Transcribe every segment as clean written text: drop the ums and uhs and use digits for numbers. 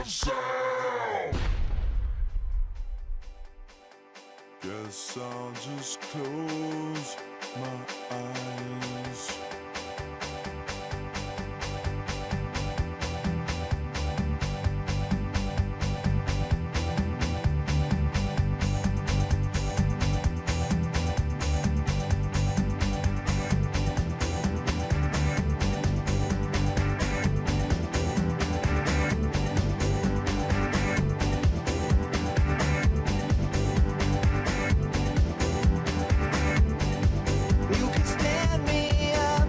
the sound. Guess I'll just close my eyes. You can stand me up.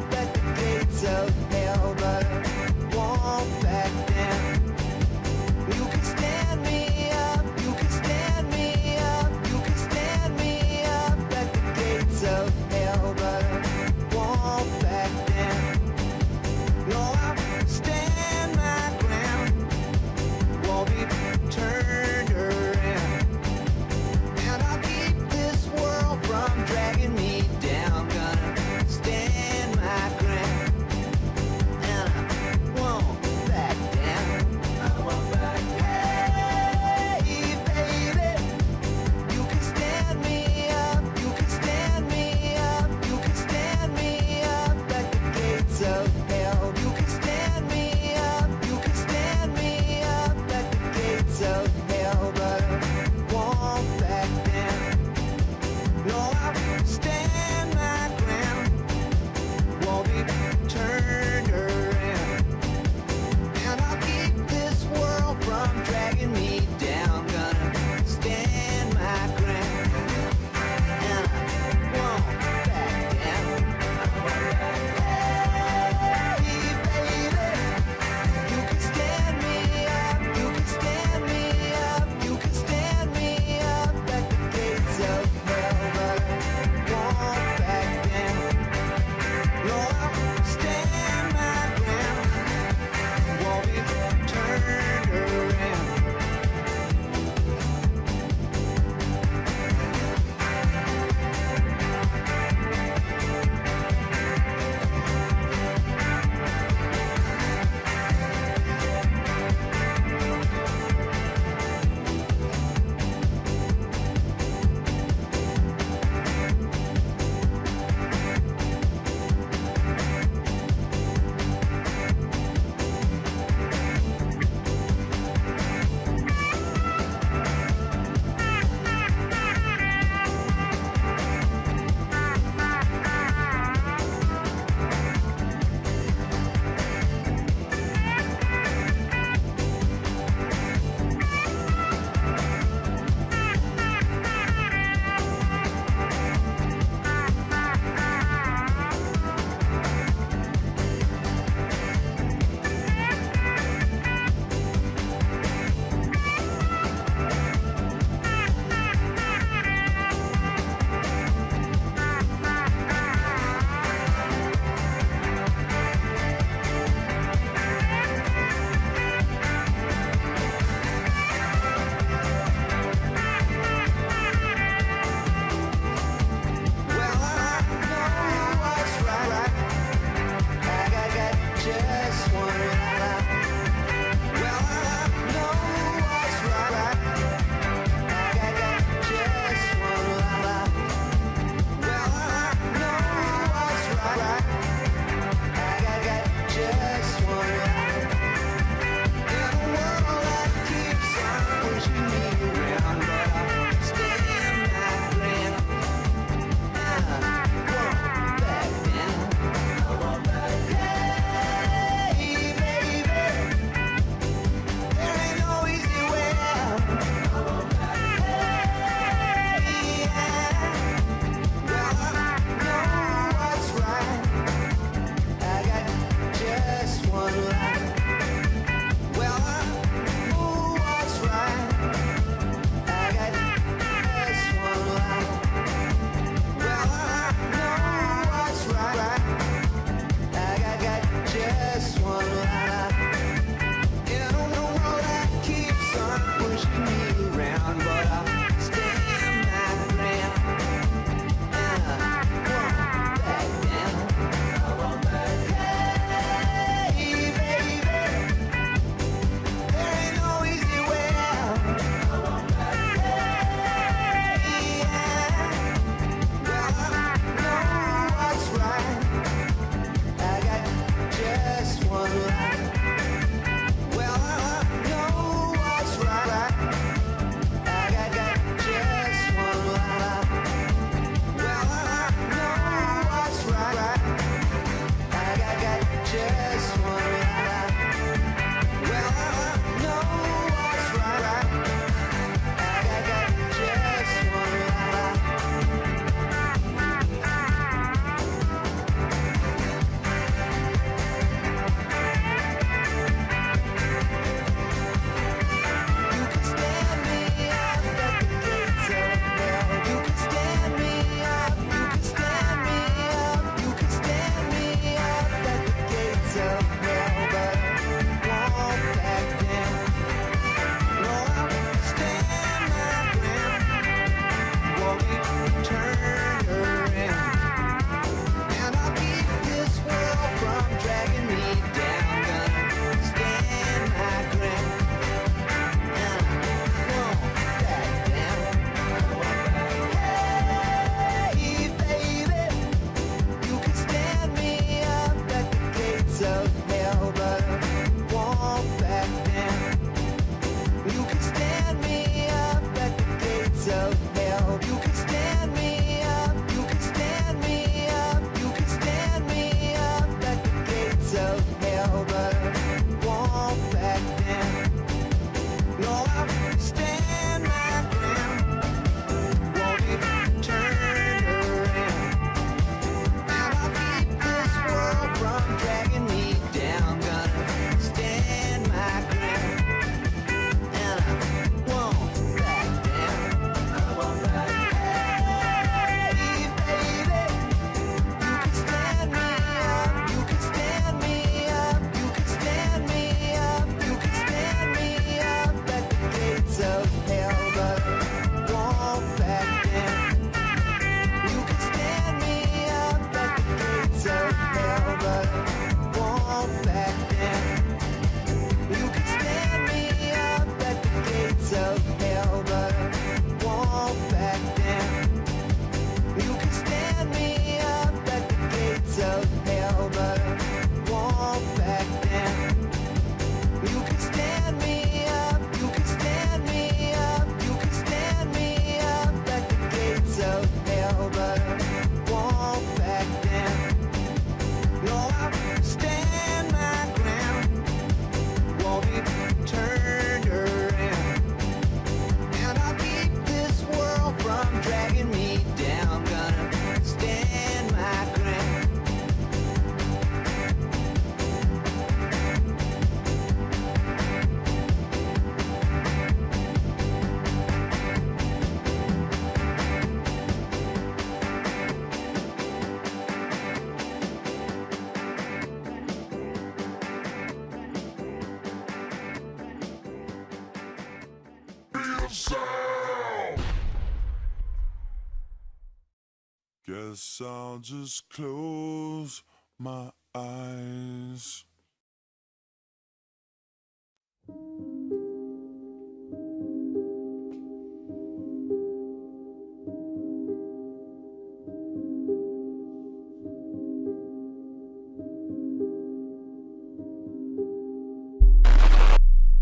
Guess I'll just close my eyes.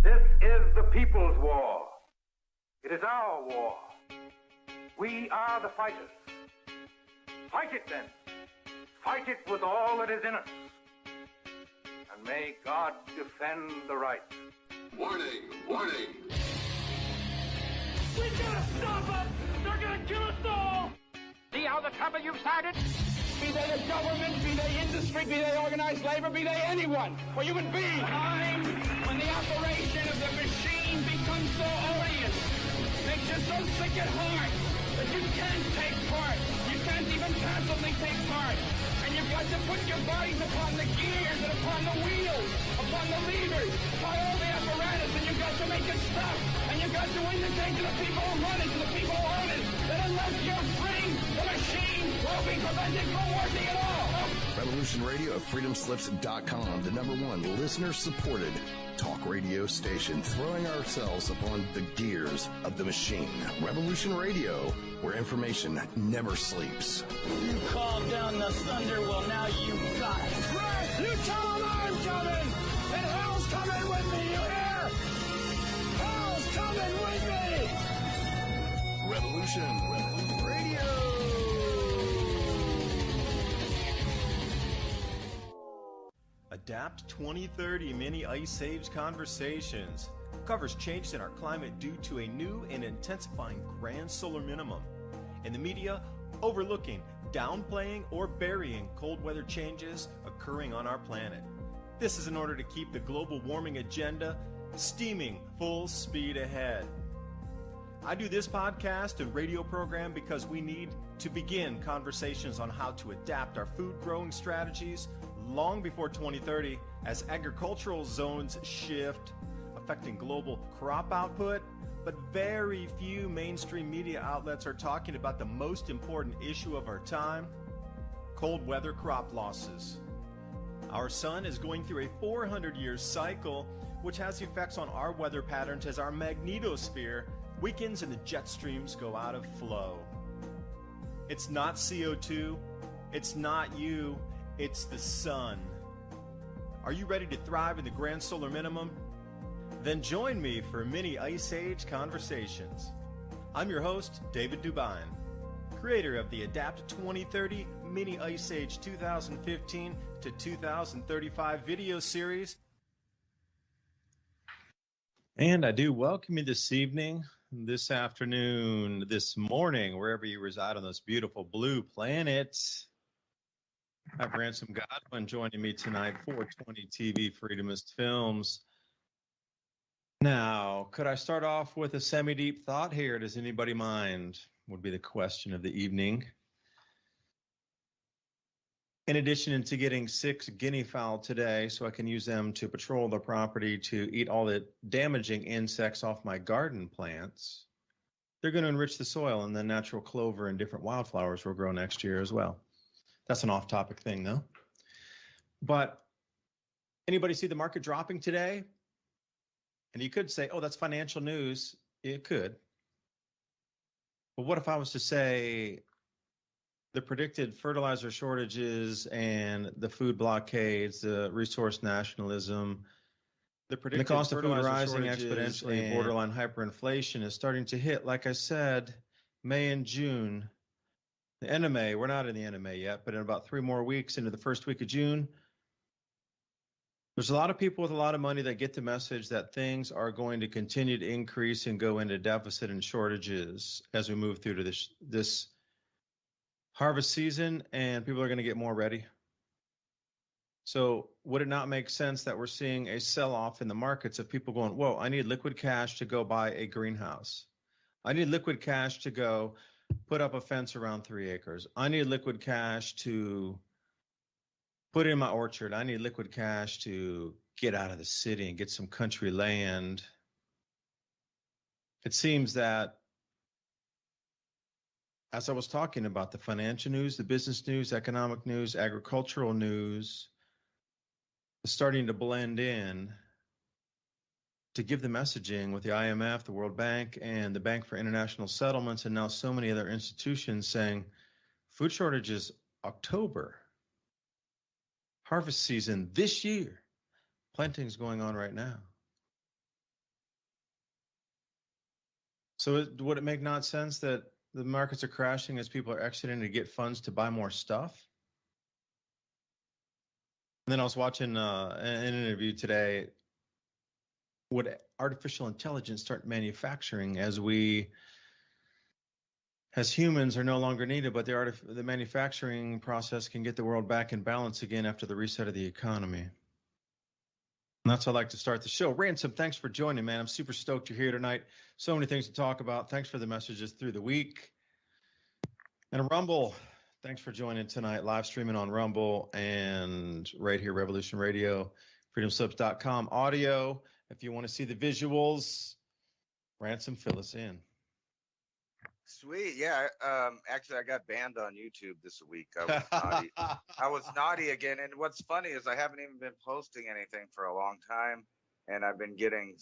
This is the people's war. It is our war. We are the fighters. Fight it then. Fight it with all that is in us. And may God defend the right. Warning! Warning! We gotta stop them! They're gonna kill us all! See how the trouble you've started? Be they the government, be they industry, be they organized labor, be they anyone, or human beings. Time when the operation of the machine becomes so odious, makes you so sick at heart that you can't take part. You can't even passively take part. And you've got to put your bodies upon the gears and upon the wheels, upon the levers, upon all the apparatus, and you've got to make it stop. And you've got to indicate to the people who run it, to the people who own it, that unless you're free, the machine will be prevented from working at all. Revolution Radio at freedomslips.com, the #1 listener-supported talk radio station, throwing ourselves upon the gears of the machine. Revolution Radio, where information never sleeps. You called down the thunder, well now you got it. Right, you tell them I'm coming, and hell's coming with me, you hear? Hell's coming with me! Revolution Radio. Adapt 2030 Mini Ice Age Conversations covers changes in our climate due to a new and intensifying grand solar minimum. In the media, overlooking, downplaying, or burying cold weather changes occurring on our planet. This is in order to keep the global warming agenda steaming full speed ahead. I do this podcast and radio program because we need to begin conversations on how to adapt our food growing strategies long before 2030 as agricultural zones shift, affecting global crop output, but very few mainstream media outlets are talking about the most important issue of our time: cold weather crop losses. Our sun is going through a 400-year cycle, which has effects on our weather patterns as our magnetosphere weakens and the jet streams go out of flow. It's not CO2, it's not you, it's the sun. Are you ready to thrive in the grand solar minimum? Then join me for Mini Ice Age Conversations. I'm your host, David Dubine, creator of the Adapt 2030 Mini Ice Age 2015 to 2035 video series. And I do welcome you this evening, this afternoon, this morning, wherever you reside on this beautiful blue planet. I have Ransom Godwin joining me tonight, 420 TV Freedomist Films. Now, could I start off with a semi-deep thought here? Does anybody mind? Would be the question of the evening. In addition to getting 6 guinea fowl today so I can use them to patrol the property to eat all the damaging insects off my garden plants, they're going to enrich the soil, and then natural clover and different wildflowers will grow next year as well. That's an off-topic thing, though. But anybody see the market dropping today? And you could say, oh, that's financial news. It could. But what if I was to say the predicted fertilizer shortages and the food blockades, the resource nationalism, the cost of food rising exponentially, and borderline hyperinflation is starting to hit, like I said, May and June. The end of May, we're not in the end of May yet, but in about 3 more weeks into the first week of June, there's a lot of people with a lot of money that get the message that things are going to continue to increase and go into deficit and shortages as we move through to this harvest season, and people are going to get more ready. So would it not make sense that we're seeing a sell-off in the markets of people going, whoa, I need liquid cash to go buy a greenhouse. I need liquid cash to go put up a fence around 3 acres. I need liquid cash to put in my orchard. I need liquid cash to get out of the city and get some country land. It seems that as I was talking about, the financial news, the business news, economic news, agricultural news is starting to blend in to give the messaging with the IMF, the World Bank, and the Bank for International Settlements, and now so many other institutions saying food shortages October, harvest season this year, planting's going on right now. So would it make not sense that the markets are crashing as people are exiting to get funds to buy more stuff? And then I was watching an interview today. Would artificial intelligence start manufacturing as humans are no longer needed, but the manufacturing process can get the world back in balance again after the reset of the economy? And that's how I like to start the show. Ransom, thanks for joining, man. I'm super stoked you're here tonight. So many things to talk about. Thanks for the messages through the week. And Rumble, thanks for joining tonight, live streaming on Rumble and right here, Revolution Radio, freedomslips.com audio. If you want to see the visuals, Ransom, fill us in. Sweet. Yeah. Actually, I got banned on YouTube this week. I was naughty. I was naughty again. And what's funny is I haven't even been posting anything for a long time. And I've been getting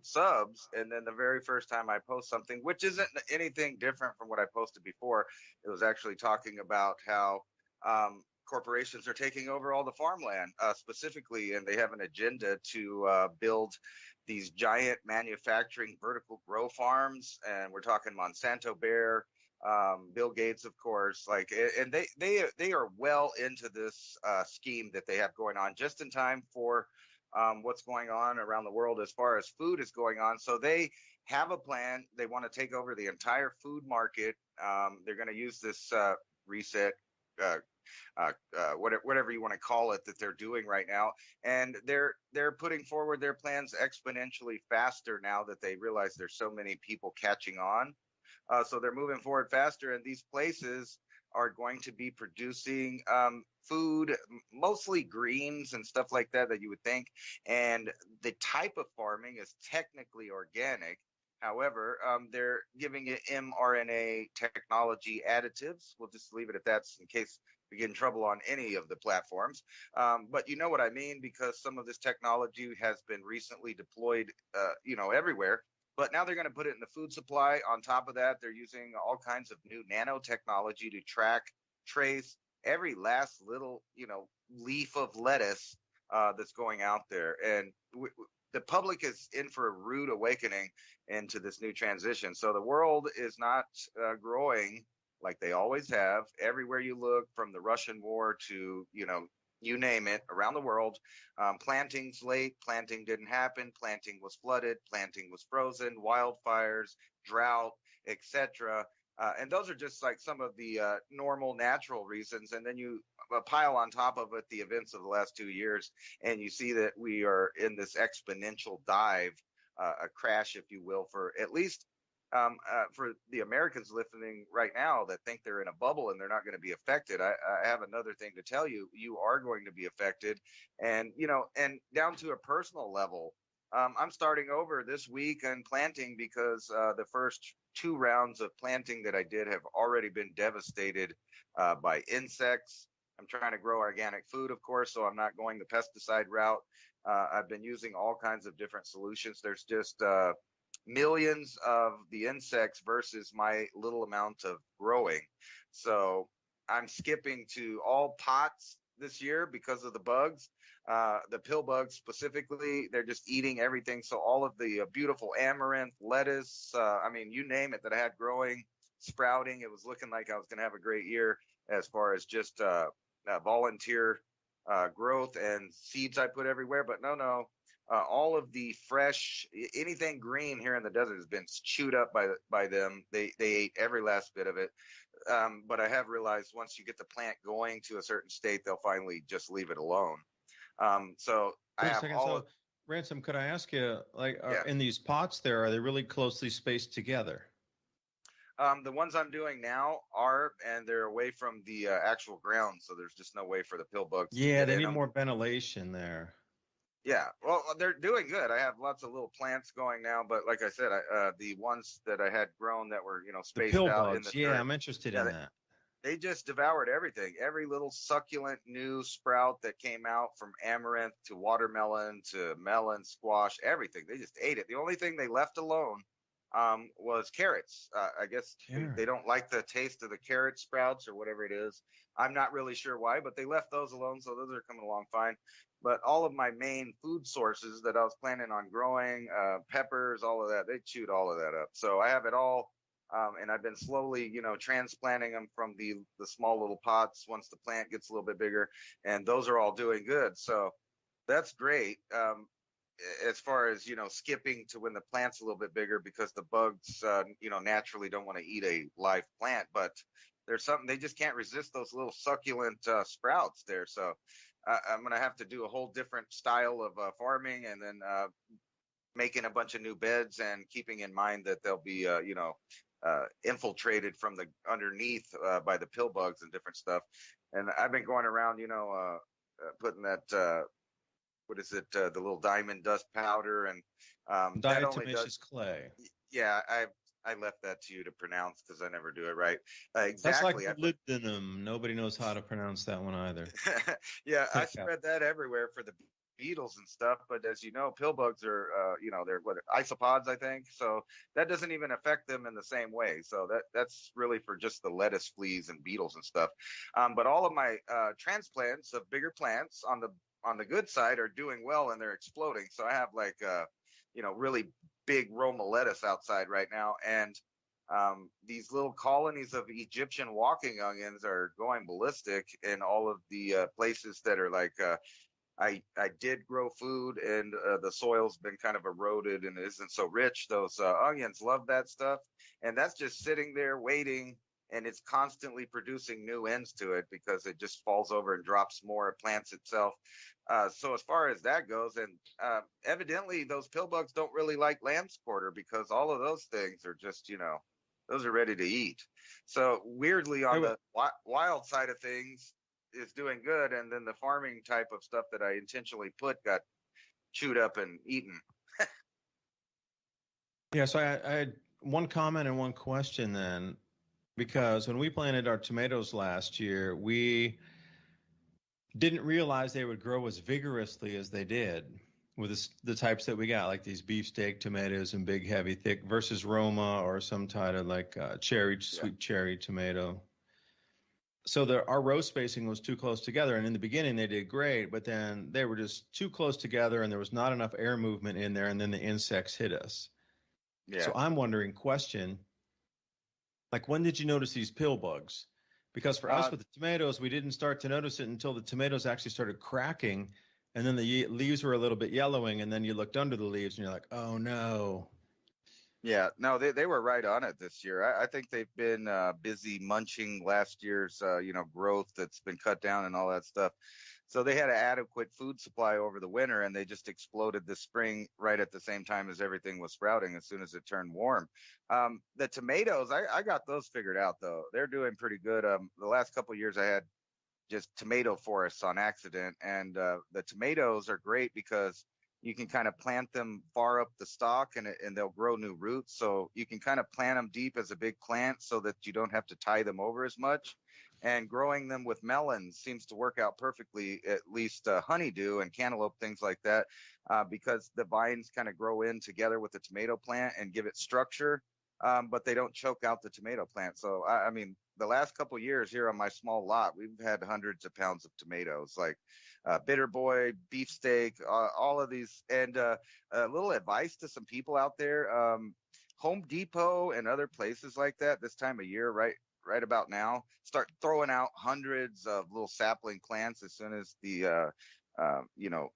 subs. And then the very first time I post something, which isn't anything different from what I posted before, it was actually talking about how corporations are taking over all the farmland specifically, and they have an agenda to build these giant manufacturing vertical grow farms. And we're talking Monsanto, Bayer, Bill Gates, of course, and they are well into this scheme that they have going on just in time for what's going on around the world as far as food is going on. So they have a plan. They want to take over the entire food market. They're going to use this reset, whatever you want to call it, that they're doing right now. And they're putting forward their plans exponentially faster now that they realize there's so many people catching on. So they're moving forward faster, and these places are going to be producing food, mostly greens and stuff like that you would think. And the type of farming is technically organic. However, they're giving it mRNA technology additives. We'll just leave it at that in case we get in trouble on any of the platforms. But you know what I mean, because some of this technology has been recently deployed, everywhere. But now they're going to put it in the food supply. On top of that, they're using all kinds of new nanotechnology to track, trace every last little, leaf of lettuce that's going out there. And the public is in for a rude awakening into this new transition. So the world is not growing like they always have. Everywhere you look, from the Russian war to, you name it, around the world. Planting's late. Planting didn't happen. Planting was flooded. Planting was frozen. Wildfires, drought, etc. And those are just like some of the normal, natural reasons. And then you pile on top of it the events of the last 2 years, and you see that we are in this exponential dive, a crash, if you will, for at least for the Americans listening right now that think they're in a bubble and they're not going to be affected. I have another thing to tell you. You are going to be affected. And, and down to a personal level, I'm starting over this week and planting because the first 2 rounds of planting that I did have already been devastated by insects. I'm trying to grow organic food, of course, so I'm not going the pesticide route. I've been using all kinds of different solutions. There's just millions of the insects versus my little amount of growing. So I'm skipping to all pots this year because of the bugs. The pill bugs specifically, they're just eating everything. So all of the beautiful amaranth, lettuce, you name it that I had growing, sprouting, it was looking like I was going to have a great year as far as just volunteer growth and seeds I put everywhere. But no. All of the fresh, anything green here in the desert has been chewed up by them. They ate every last bit of it. But I have realized once you get the plant going to a certain state, they'll finally just leave it alone. So I have all. Ransom, could I ask you, in these pots there, are they really closely spaced together? The ones I'm doing now are, and they're away from the actual ground, so there's just no way for the pill bugs. Yeah, they need more ventilation there. Yeah, well, they're doing good. I have lots of little plants going now, but like I said, the ones that I had grown that were, The spaced pill out in bugs. the Yeah, dirt, I'm interested yeah, in that. they just devoured everything. Every little succulent new sprout that came out, from amaranth to watermelon to melon, squash, everything. They just ate it. The only thing they left alone was carrots. I guess they Carrot. don't like the taste of the carrot sprouts or whatever it is. I'm not really sure why, but they left those alone, so those are coming along fine. But all of my main food sources that I was planning on growing, peppers, all of that, they chewed all of that up. So I have it all, and I've been slowly, transplanting them from the small little pots once the plant gets a little bit bigger, and those are all doing good. So that's great. As far as skipping to when the plant's a little bit bigger, because the bugs, naturally don't want to eat a live plant, but there's something they just can't resist those little succulent sprouts there. So I'm gonna have to do a whole different style of farming, and then making a bunch of new beds, and keeping in mind that they'll be infiltrated from the underneath by the pill bugs and different stuff. And I've been going around, putting that what is it, the little diamond dust powder, and that only does. Diatomaceous clay. Yeah, I left that to you to pronounce because I never do it right. That's like Exactly. I put molybdenum. Nobody knows how to pronounce that one either. yeah, I Pick up. spread that everywhere for the beetles and stuff. But as you know, pill bugs are, they're what, isopods, I think. So that doesn't even affect them in the same way. So that's really for just the lettuce fleas and beetles and stuff. But all of my transplants of bigger plants on the good side are doing well, and they're exploding. So I have like really big Roma lettuce outside right now, and these little colonies of Egyptian walking onions are going ballistic in all of the places that are like, I did grow food, and the soil's been kind of eroded and it isn't so rich. Those onions love that stuff, and that's just sitting there waiting, and it's constantly producing new ends to it because it just falls over and drops more, it plants itself. So as far as that goes, and evidently those pill bugs don't really like lamb's quarter, because all of those things are just, those are ready to eat. So weirdly, Hey, on the wild side of things is doing good, and then the farming type of stuff that I intentionally put got chewed up and eaten. yeah, so I had one comment and one question then, because when we planted our tomatoes last year, we didn't realize they would grow as vigorously as they did with the types that we got, like these beefsteak tomatoes and big, heavy, thick, versus Roma or some type of like sweet cherry tomato. So our row spacing was too close together, and in the beginning they did great, but then they were just too close together, and there was not enough air movement in there, and then the insects hit us. Yeah. So I'm wondering, question, like, when did you notice these pill bugs? Because for us with the tomatoes, we didn't start to notice it until the tomatoes actually started cracking, and then the leaves were a little bit yellowing, and then you looked under the leaves and you're like, oh no. Yeah, no, they were right on it this year. I think they've been busy munching last year's growth that's been cut down and all that stuff. So they had an adequate food supply over the winter, and they just exploded this spring right at the same time as everything was sprouting as soon as it turned warm. The tomatoes, I got those figured out though. They're doing pretty good. The last couple of years I had just tomato forests on accident, and the tomatoes are great because you can kind of plant them far up the stalk, and they'll grow new roots. So you can kind of plant them deep as a big plant so that you don't have to tie them over as much. And growing them with melons seems to work out perfectly, at least honeydew and cantaloupe, things like that, because the vines kind of grow in together with the tomato plant and give it structure, but they don't choke out the tomato plant. So, I mean, the last couple of years here on my small lot, we've had hundreds of pounds of tomatoes, like Bitter Boy, beefsteak, all of these. And a little advice to some people out there: Home Depot and other places like that this time of year, right about now, start throwing out hundreds of little sapling plants as soon as the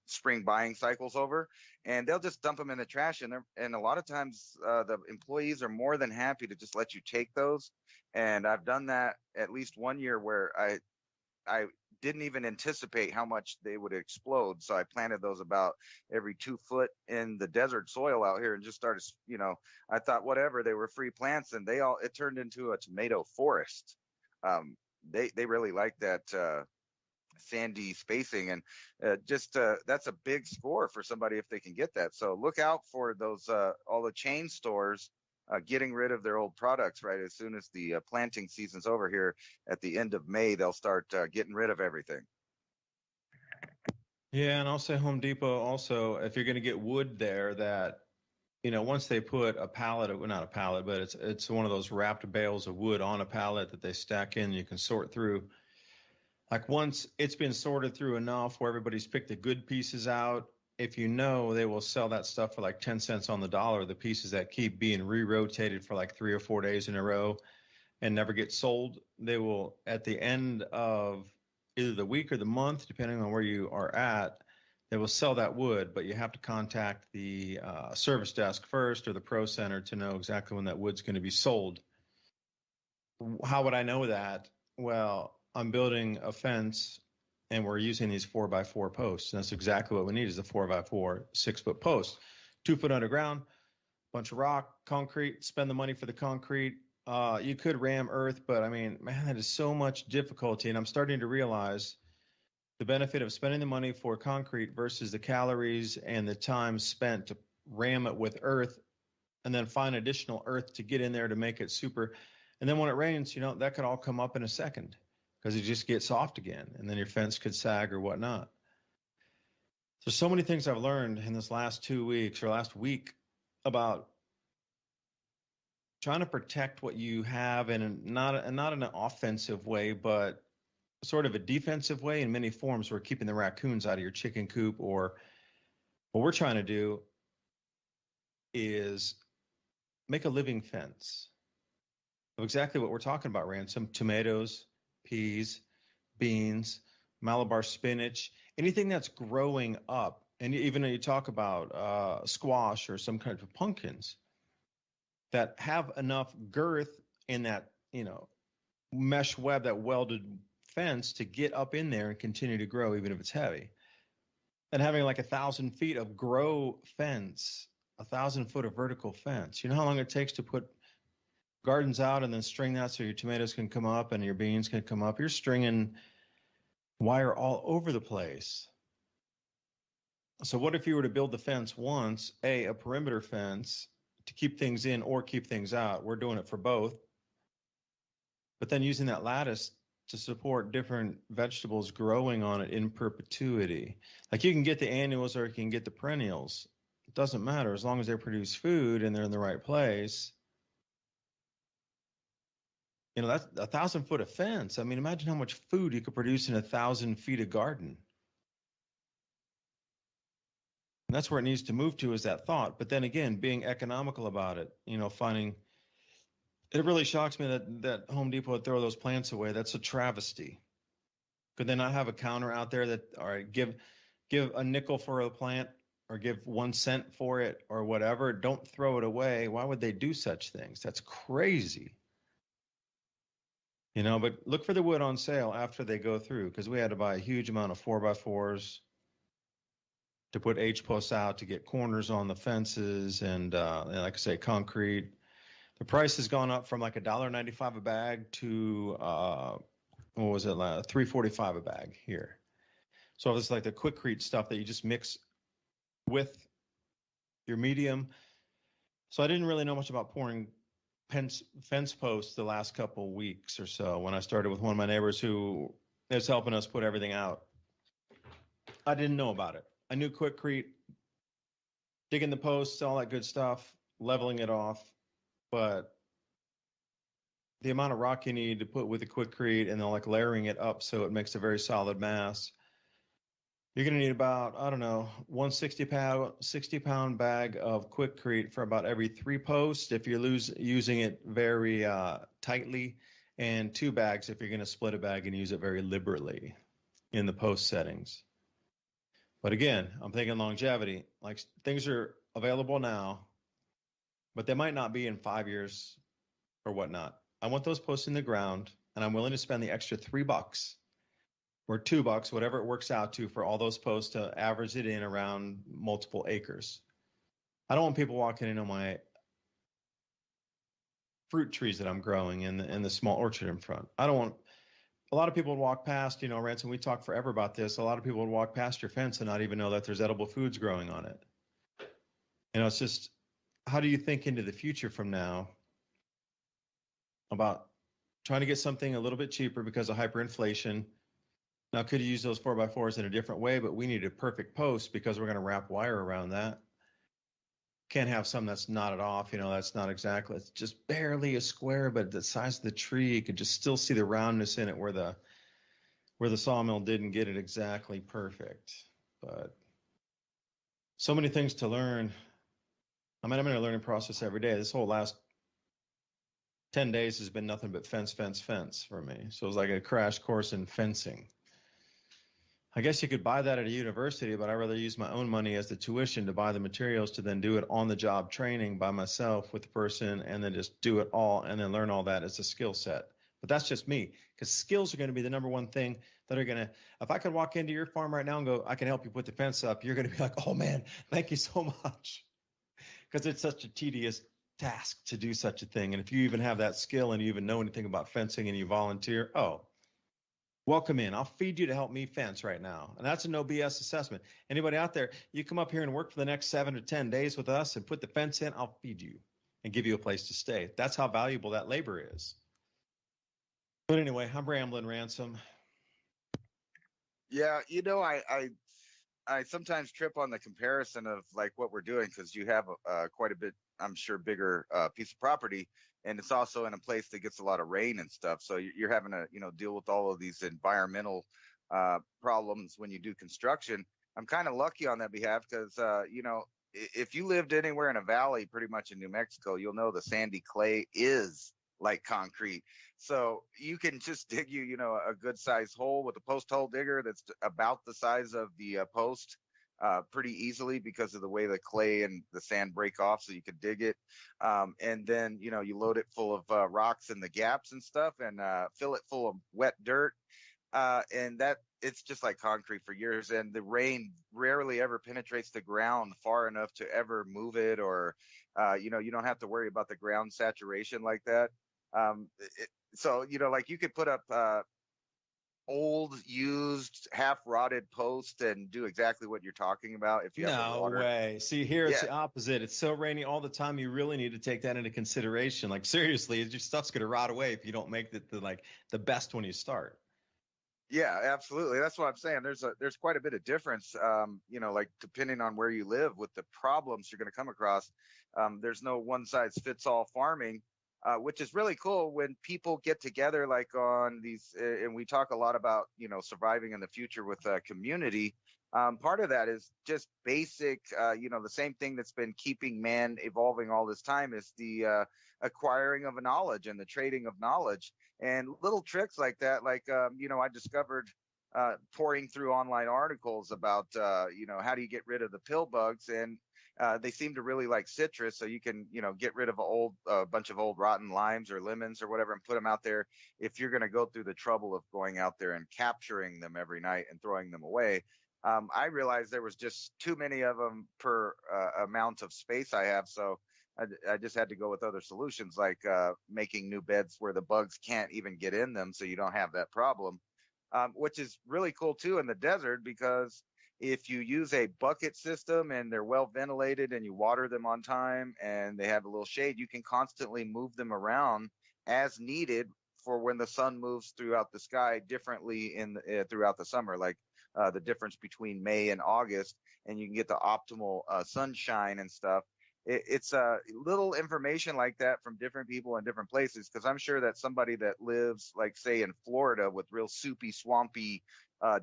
spring buying cycle's over, and they'll just dump them in the trash. And a lot of times the employees are more than happy to just let you take those. And I've done that at least one year where I didn't even anticipate how much they would explode. So I planted those about every 2 foot in the desert soil out here, and just started, I thought whatever, they were free plants, and it turned into a tomato forest. They really like that sandy spacing, and just that's a big score for somebody if they can get that. So look out for those all the chain stores getting rid of their old products right as soon as the planting season's over here at the end of May. They'll start getting rid of everything. Yeah, and I'll say Home Depot also, if you're going to get wood there, that once they put a pallet, well, not a pallet, but it's one of those wrapped bales of wood on a pallet that they stack in, you can sort through. Like once it's been sorted through enough where everybody's picked the good pieces out, if they will sell that stuff for like 10 cents on the dollar, the pieces that keep being re-rotated for like 3 or 4 days in a row and never get sold, they will, at the end of either the week or the month, depending on where you are at, they will sell that wood, but you have to contact the service desk first or the pro center to know exactly when that wood's going to be sold. How would I know that? Well, I'm building a fence and we're using these 4x4 posts. And that's exactly what we need is a 4x4 6-foot post, 2 foot underground, bunch of rock, concrete, spend the money for the concrete. You could ram earth, but I mean, man, that is so much difficulty. And I'm starting to realize the benefit of spending the money for concrete versus the calories and the time spent to ram it with earth and then find additional earth to get in there to make it super. And then when it rains, that could all come up in a second because it just gets soft again. And then your fence could sag or whatnot. There's so many things I've learned in this last 2 weeks or last week about trying to protect what you have and not in an offensive way, but sort of a defensive way in many forms. We're keeping the raccoons out of your chicken coop, or what we're trying to do is make a living fence of exactly what we're talking about, Ransom: tomatoes, peas, beans, Malabar spinach, anything that's growing up. And even when you talk about squash or some kind of pumpkins that have enough girth in that, mesh web, that welded fence to get up in there and continue to grow, even if it's heavy. And having like 1,000 feet of grow fence, 1,000 foot of vertical fence. You know how long it takes to put gardens out and then string that so your tomatoes can come up and your beans can come up? You're stringing wire all over the place. So what if you were to build the fence once, a perimeter fence to keep things in or keep things out? We're doing it for both. But then using that lattice to support different vegetables growing on it in perpetuity. Like you can get the annuals or you can get the perennials. It doesn't matter as long as they produce food and they're in the right place. That's 1,000 foot of fence. I mean, imagine how much food you could produce in 1,000 feet of garden. And that's where it needs to move to, is that thought. But then again, being economical about it, finding, it really shocks me that Home Depot would throw those plants away. That's a travesty. Could they not have a counter out there that, all right, give a nickel for a plant or give 1 cent for it or whatever? Don't throw it away. Why would they do such things? That's crazy. But look for the wood on sale after they go through, because we had to buy a huge amount of 4x4s to put H-posts out to get corners on the fences and like I say, concrete. The price has gone up from like $1.95 a bag to what was it, $3.45 a bag here. So it's like the Quikrete stuff that you just mix with your medium. So I didn't really know much about pouring fence posts the last couple weeks or so when I started with one of my neighbors who is helping us put everything out. I didn't know about it. I knew Quikrete, digging the posts, all that good stuff, leveling it off, but the amount of rock you need to put with the Quikrete and then like layering it up so it makes a very solid mass, you're going to need about, I don't know, 60-pound bag of Quikrete for about every 3 posts if you're using it very tightly, and 2 bags if you're going to split a bag and use it very liberally in the post settings. But again, I'm thinking longevity. Like things are available now, but they might not be in 5 years or whatnot. I want those posts in the ground, and I'm willing to spend the extra $3 or $2, whatever it works out to, for all those posts to average it in around multiple acres. I don't want people walking into my fruit trees that I'm growing in the small orchard in front. I don't want a lot of people would walk past, Ransom, we talked forever about this. A lot of people would walk past your fence and not even know that there's edible foods growing on it. It's just, how do you think into the future from now about trying to get something a little bit cheaper because of hyperinflation? Now, could you use those 4x4s in a different way, but we need a perfect post because we're going to wrap wire around that. Can't have some that's knotted off, that's not exactly, it's just barely a square, but the size of the tree, you could just still see the roundness in it where the sawmill didn't get it exactly perfect. But so many things to learn. I'm in a learning process every day. This whole last 10 days has been nothing but fence for me. So it was like a crash course in fencing. I guess you could buy that at a university, but I'd rather use my own money as the tuition to buy the materials to then do it on the job training by myself with the person and then just do it all and then learn all that as a skill set. But that's just me, because skills are going to be the number one thing that are going to, if I could walk into your farm right now and go, I can help you put the fence up, you're going to be like, oh man, thank you so much. Because it's such a tedious task to do such a thing. And if you even have that skill and you even know anything about fencing and you volunteer, welcome in. I'll feed you to help me fence right now. And that's a no BS assessment. Anybody out there, you come up here and work for the next 7 to 10 days with us and put the fence in, I'll feed you and give you a place to stay. That's how valuable that labor is. But anyway, I'm rambling, Ransom. Yeah, I sometimes trip on the comparison of like what we're doing, because you have quite a bit, I'm sure, bigger piece of property, and it's also in a place that gets a lot of rain and stuff. So you're having to deal with all of these environmental problems when you do construction. I'm kind of lucky on that behalf because if you lived anywhere in a valley, pretty much in New Mexico, you'll know the sandy clay is like concrete. So you can just dig a good size hole with a post hole digger that's about the size of the post pretty easily because of the way the clay and the sand break off. So you could dig it. And then, you load it full of rocks in the gaps and stuff and fill it full of wet dirt. And that it's just like concrete for years. And the rain rarely ever penetrates the ground far enough to ever move it, or, you don't have to worry about the ground saturation like that. So, like you could put up old, used, half rotted post and do exactly what you're talking about if you have the No water. way. See, here it's the opposite. It's so rainy all the time. You really need to take that into consideration. Like seriously, your stuff's going to rot away if you don't make it the best when you start. Yeah, absolutely. That's what I'm saying. There's quite a bit of difference, like depending on where you live with the problems you're going to come across. There's no one size fits all farming, which is really cool when people get together like on these, and we talk a lot about, surviving in the future with community. Part of that is just basic, the same thing that's been keeping man evolving all this time is the acquiring of knowledge and the trading of knowledge. And little tricks like that, like, I discovered pouring through online articles about, how do you get rid of the pill bugs? And they seem to really like citrus. So you can, get rid of a bunch of old rotten limes or lemons or whatever and put them out there. If you're going to go through the trouble of going out there and capturing them every night and throwing them away, I realized there was just too many of them per amount of space I have. So I just had to go with other solutions, like making new beds where the bugs can't even get in them, so you don't have that problem, which is really cool too in the desert, because if you use a bucket system and they're well ventilated and you water them on time and they have a little shade, you can constantly move them around as needed for when the sun moves throughout the sky differently throughout the summer, like the difference between May and August, and you can get the optimal sunshine and stuff. It's little information like that from different people in different places, because I'm sure that somebody that lives, like, say, in Florida with real soupy, swampy,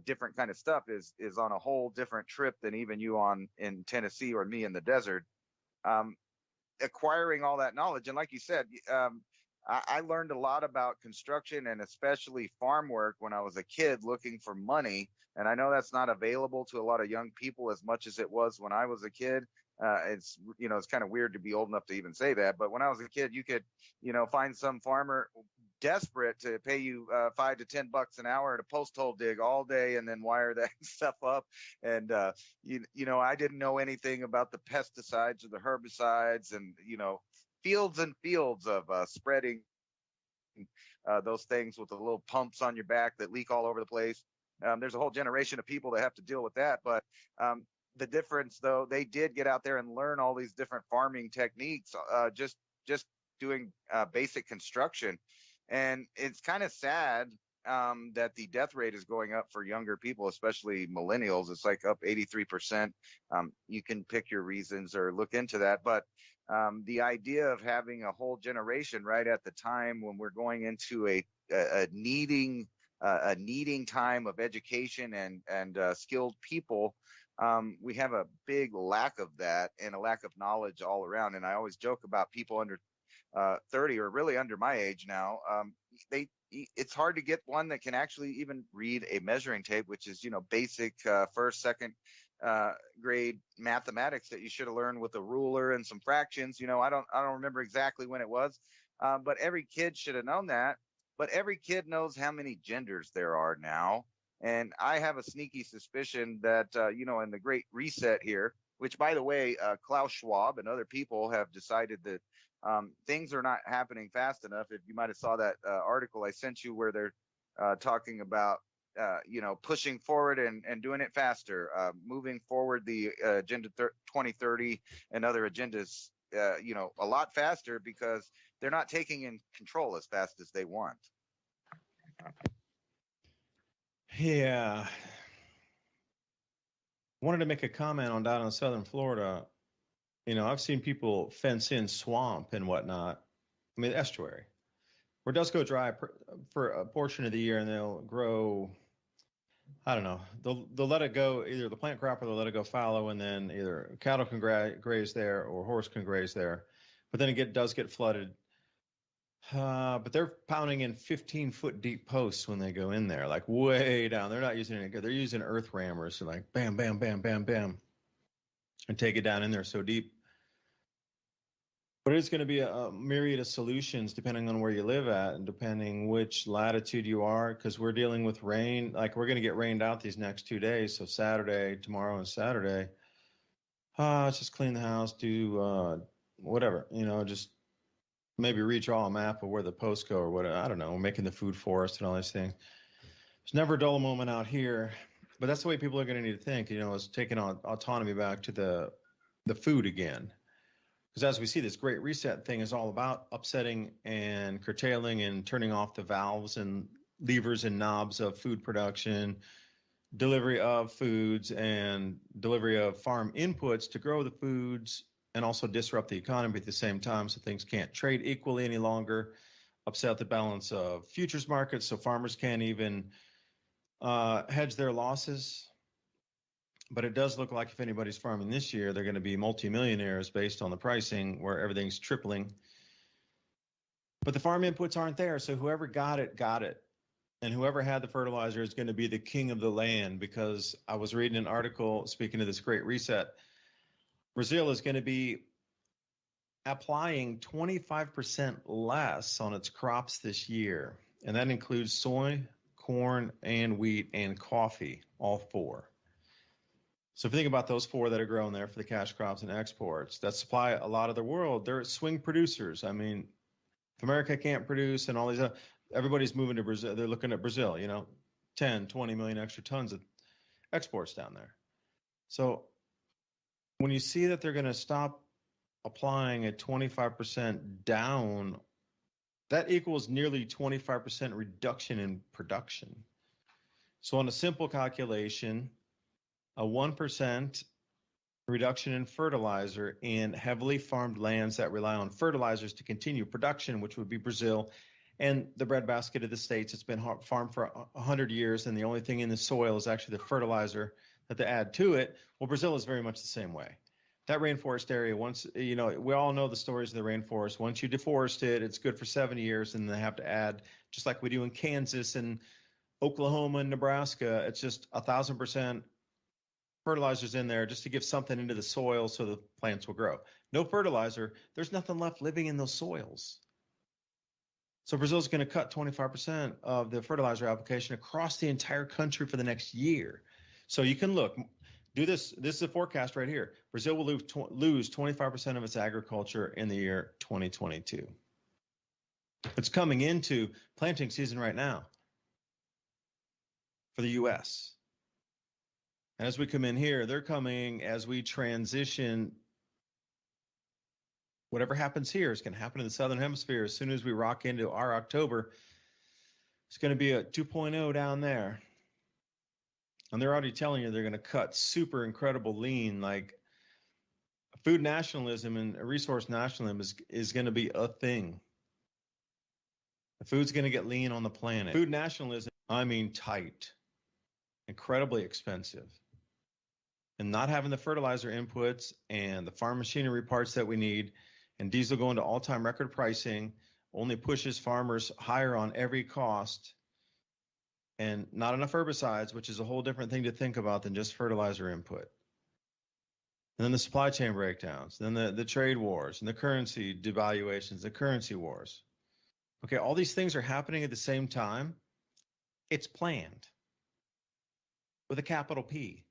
different kind of stuff is on a whole different trip than even you in Tennessee or me in the desert. Acquiring all that knowledge, and like you said, I learned a lot about construction and especially farm work when I was a kid looking for money. And I know that's not available to a lot of young people as much as it was when I was a kid. It's kind of weird to be old enough to even say that, but when I was a kid, you could, find some farmer desperate to pay you $5 to $10 an hour to post hole dig all day and then wire that stuff up. And I didn't know anything about the pesticides or the herbicides, and fields and fields of spreading those things with the little pumps on your back that leak all over the place. There's a whole generation of people that have to deal with that. But the difference, though, they did get out there and learn all these different farming techniques, just doing basic construction. And it's kind of sad that the death rate is going up for younger people, especially millennials. It's like up 83%. You can pick your reasons or look into that. But the idea of having a whole generation right at the time when we're going into a needing time of education and skilled people, we have a big lack of that and a lack of knowledge all around. And I always joke about people under 30 or really under my age now. It's hard to get one that can actually even read a measuring tape, which is, basic first, second grade mathematics that you should have learned with a ruler and some fractions. I don't remember exactly when it was, but every kid should have known that. But every kid knows how many genders there are now. And I have a sneaky suspicion that, in the Great Reset here, which, by the way, Klaus Schwab and other people have decided that things are not happening fast enough. If you might have saw that article I sent you where they're talking about, pushing forward and doing it faster, moving forward the Agenda 2030 and other agendas, a lot faster because they're not taking in control as fast as they want. Yeah. Wanted to make a comment on down in southern Florida. I've seen people fence in swamp and whatnot. I mean, estuary, where it does go dry for a portion of the year, and they'll grow. I don't know. They'll let it go, either the plant crop or they'll let it go fallow, and then either cattle can graze there or horse can graze there. But then it does get flooded. But they're pounding in 15-foot deep posts when they go in there, like way down. They're not using any good. They're using earth rammers, so like bam, bam, bam, bam, bam, and take it down in there so deep. But it's going to be a myriad of solutions depending on where you live at and depending which latitude you are, because we're dealing with rain. Like, we're going to get rained out these next 2 days. So Saturday, tomorrow and Saturday, let's just clean the house, do whatever, just maybe redraw a map of where the posts go or whatever. I don't know, making the food forest and all these things. There's never a dull moment out here. But that's the way people are going to need to think, is taking autonomy back to the food again. Because as we see, this Great Reset thing is all about upsetting and curtailing and turning off the valves and levers and knobs of food production, delivery of foods, and delivery of farm inputs to grow the foods, and also disrupt the economy at the same time so things can't trade equally any longer, upset the balance of futures markets so farmers can't even hedge their losses. But it does look like if anybody's farming this year, they're going to be multimillionaires based on the pricing where everything's tripling. But the farm inputs aren't there. So whoever got it. And whoever had the fertilizer is going to be the king of the land, because I was reading an article, speaking of this Great Reset, Brazil is going to be applying 25% less on its crops this year. And that includes soy, corn, and wheat, and coffee, all four. So if you think about those four that are grown there for the cash crops and exports that supply a lot of the world, they're swing producers. I mean, if America can't produce and all these, everybody's moving to Brazil. They're looking at Brazil, 10, 20 million extra tons of exports down there. So when you see that they're going to stop applying a 25% down, that equals nearly 25% reduction in production. So on a simple calculation, a 1% reduction in fertilizer in heavily farmed lands that rely on fertilizers to continue production, which would be Brazil and the breadbasket of the States. It's been farmed for 100 years, and the only thing in the soil is actually the fertilizer that they add to it. Well, Brazil is very much the same way. That rainforest area, once, we all know the stories of the rainforest. Once you deforest it, it's good for 7 years, and they have to add, just like we do in Kansas and Oklahoma and Nebraska, it's just 1,000% fertilizers in there just to give something into the soil so the plants will grow. No fertilizer, there's nothing left living in those soils. So Brazil's going to cut 25% of the fertilizer application across the entire country for the next year. So you can look, do this. This is a forecast right here. Brazil will lose 25% of its agriculture in the year 2022. It's coming into planting season right now for the U.S. And as we come in here, they're coming as we transition. Whatever happens here is going to happen in the Southern Hemisphere. As soon as we rock into our October, it's going to be a 2.0 down there. And they're already telling you they're going to cut super incredible lean. Like food nationalism and resource nationalism is going to be a thing. The food's going to get lean on the planet. Food nationalism, I mean tight, incredibly expensive. And not having the fertilizer inputs and the farm machinery parts that we need, and diesel going to all-time record pricing, only pushes farmers higher on every cost, and not enough herbicides, which is a whole different thing to think about than just fertilizer input. And then the supply chain breakdowns, then the trade wars and the currency devaluations, the currency wars. Okay, all these things are happening at the same time. It's planned with a capital P.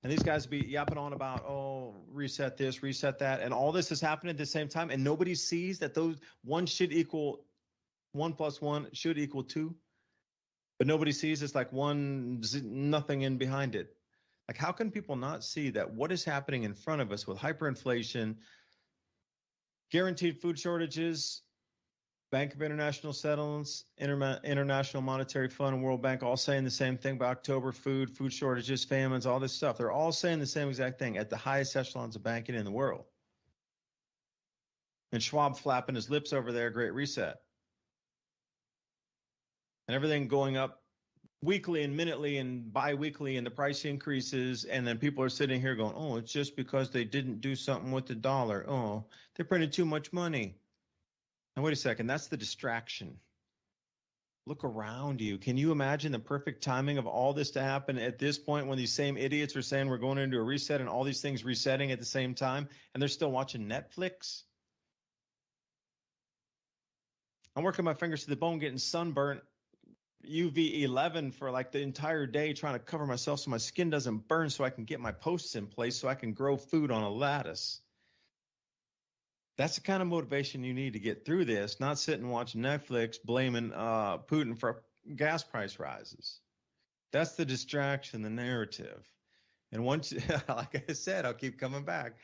And these guys be yapping on about, oh, reset this, reset that. And all this is happening at the same time. And nobody sees that those 1 + 1 should equal 2. But nobody sees it's like nothing in behind it. Like, how can people not see that what is happening in front of us with hyperinflation, guaranteed food shortages, Bank of International Settlements, International Monetary Fund, and World Bank all saying the same thing about October, food shortages, famines, all this stuff. They're all saying the same exact thing at the highest echelons of banking in the world. And Schwab flapping his lips over there, Great Reset. And everything going up weekly and minutely and bi-weekly, and the price increases, and then people are sitting here going, oh, it's just because they didn't do something with the dollar. Oh, they printed too much money. Now, wait a second. That's the distraction. Look around you. Can you imagine the perfect timing of all this to happen at this point when these same idiots are saying we're going into a reset and all these things resetting at the same time, and they're still watching Netflix? I'm working my fingers to the bone, getting sunburnt, UV 11 for like the entire day, trying to cover myself so my skin doesn't burn, so I can get my posts in place so I can grow food on a lattice. That's the kind of motivation you need to get through this, not sit and watch Netflix blaming Putin for gas price rises. That's the distraction, the narrative. And once, like I said, I'll keep coming back.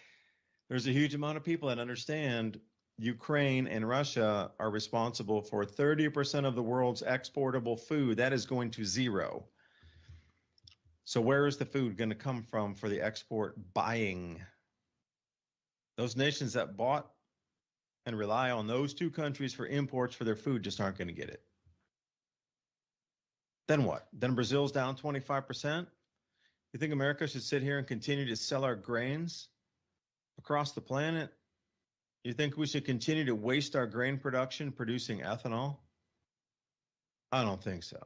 There's a huge amount of people that understand Ukraine and Russia are responsible for 30% of the world's exportable food. That is going to zero. So where is the food going to come from for the export buying? Those nations that bought and rely on those two countries for imports for their food just aren't going to get it. Then what? Then Brazil's down 25%? You think America should sit here and continue to sell our grains across the planet? You think we should continue to waste our grain production producing ethanol? I don't think so.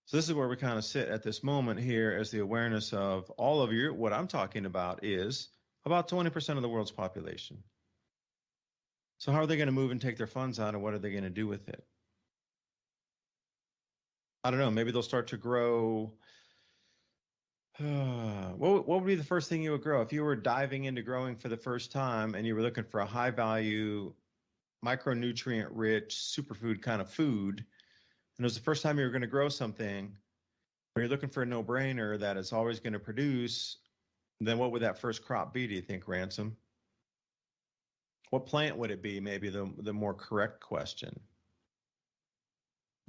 So this is where we kind of sit at this moment here, as the awareness of all of you. What I'm talking about is about 20% of the world's population. So how are they going to move and take their funds out, and what are they going to do with it? I don't know. Maybe they'll start to grow. What would be the first thing you would grow if you were diving into growing for the first time and you were looking for a high value, micronutrient rich superfood kind of food, and it was the first time you were going to grow something, or you're looking for a no-brainer that is always going to produce, then what would that first crop be, do you think, Ransom? What plant would it be? Maybe the more correct question.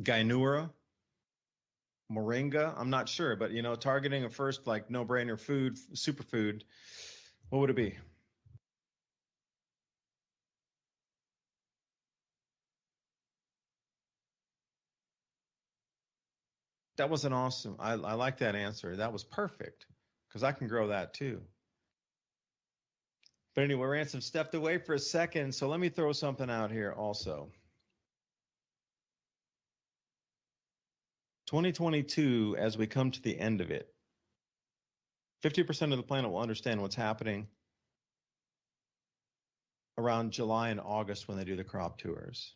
Gynura? Moringa? I'm not sure, but targeting a first like no-brainer food, superfood, what would it be? That was an awesome. I like that answer. That was perfect, because I can grow that too. But anyway, Ransom stepped away for a second, so let me throw something out here also. 2022, as we come to the end of it, 50% of the planet will understand what's happening around July and August when they do the crop tours.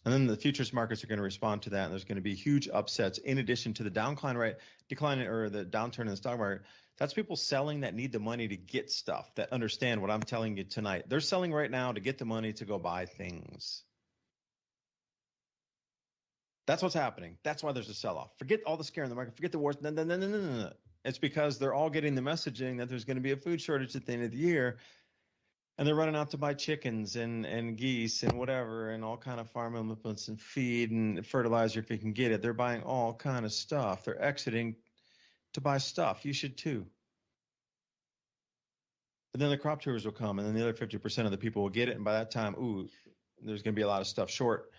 And then the futures markets are going to respond to that, and there's going to be huge upsets in addition to the decline or the downturn in the stock market. That's people selling that need the money to get stuff, that understand what I'm telling you tonight. They're selling right now to get the money to go buy things. That's what's happening. That's why there's a sell-off. Forget all the scare in the market. Forget the wars. No. It's because they're all getting the messaging that there's going to be a food shortage at the end of the year. And they're running out to buy chickens and geese and whatever and all kind of farm implements and feed and fertilizer if you can get it. They're buying all kind of stuff. They're exiting to buy stuff. You should too. But then the crop tours will come, and then the other 50% of the people will get it. And by that time, there's going to be a lot of stuff short.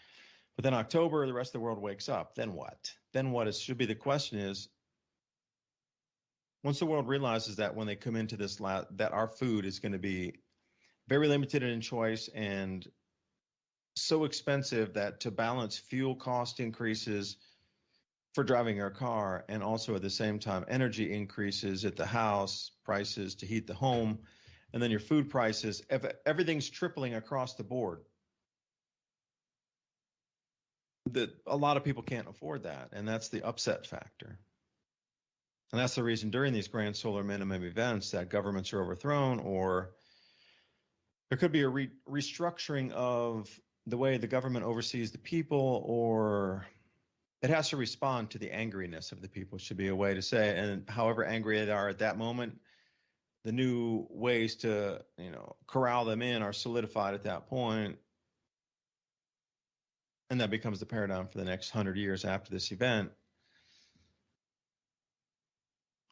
But then October, the rest of the world wakes up. Then what? Then what should be the question is, once the world realizes that when they come into this, that our food is going to be very limited in choice and so expensive that to balance fuel cost increases for driving our car and also at the same time energy increases at the house, prices to heat the home, and then your food prices, everything's tripling across the board. A lot of people can't afford that, and that's the upset factor. And that's the reason during these grand solar minimum events that governments are overthrown, or there could be a restructuring of the way the government oversees the people, or it has to respond to the angriness of the people, should be a way to say it. And however angry they are at that moment, the new ways to, corral them in are solidified at that point. And that becomes the paradigm for the next 100 years after this event.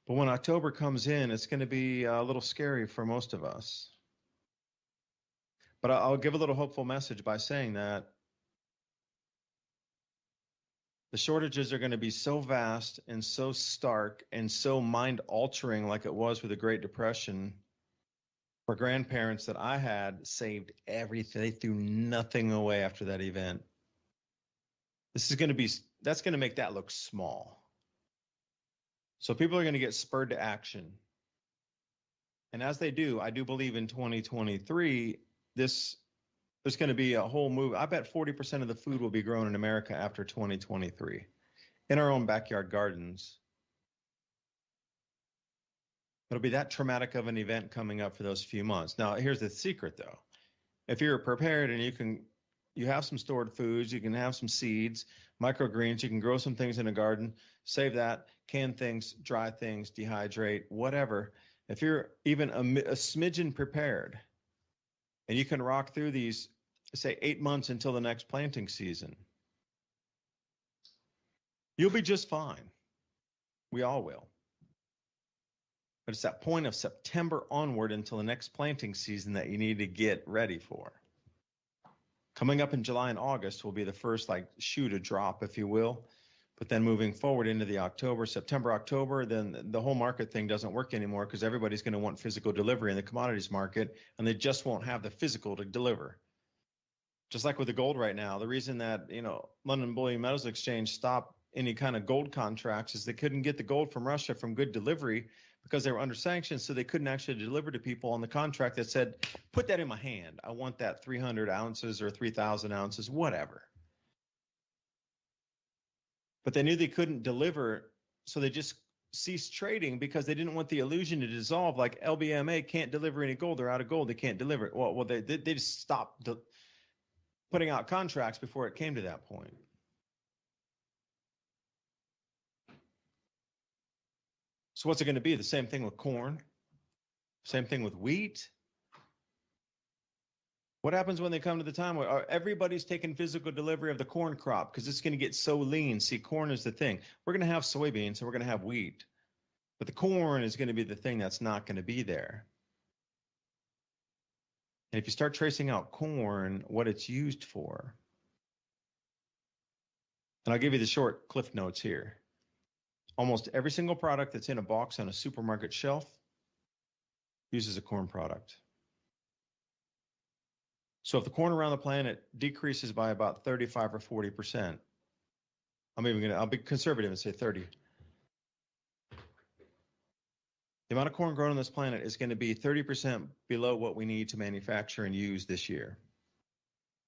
But when October comes in, it's going to be a little scary for most of us. But I'll give a little hopeful message by saying that the shortages are going to be so vast and so stark and so mind-altering like it was with the Great Depression. For grandparents that I had saved everything. They threw nothing away after that event. That's going to make that look small. So people are going to get spurred to action. And as they do, I do believe in 2023, there's going to be a whole move. I bet 40% of the food will be grown in America after 2023 in our own backyard gardens. It'll be that traumatic of an event coming up for those few months. Now, here's the secret, though. If you're prepared and you have some stored foods, you can have some seeds, microgreens, you can grow some things in a garden, save that, can things, dry things, dehydrate, whatever. If you're even a smidgen prepared, and you can rock through these, say, 8 months until the next planting season, you'll be just fine. We all will. But it's that point of September onward until the next planting season that you need to get ready for. Coming up in July and August will be the first shoe to drop, if you will. But then moving forward into the September, October, then the whole market thing doesn't work anymore because everybody's going to want physical delivery in the commodities market, and they just won't have the physical to deliver. Just like with the gold right now, the reason that, London Bullion Metals Exchange stopped any kind of gold contracts is they couldn't get the gold from Russia from good delivery because they were under sanctions, so they couldn't actually deliver to people on the contract that said, put that in my hand. I want that 300 ounces or 3,000 ounces, whatever. But they knew they couldn't deliver, so they just ceased trading because they didn't want the illusion to dissolve, like LBMA can't deliver any gold. They're out of gold. They can't deliver it. Well, they just stopped putting out contracts before it came to that point. So what's it going to be? The same thing with corn? Same thing with wheat? What happens when they come to the time where everybody's taking physical delivery of the corn crop because it's going to get so lean? See, corn is the thing. We're going to have soybeans and we're going to have wheat. But the corn is going to be the thing that's not going to be there. And if you start tracing out corn, what it's used for, and I'll give you the short cliff notes here. Almost every single product that's in a box on a supermarket shelf uses a corn product. So if the corn around the planet decreases by about 35 or 40%, I'll be conservative and say 30. The amount of corn grown on this planet is going to be 30% below what we need to manufacture and use this year.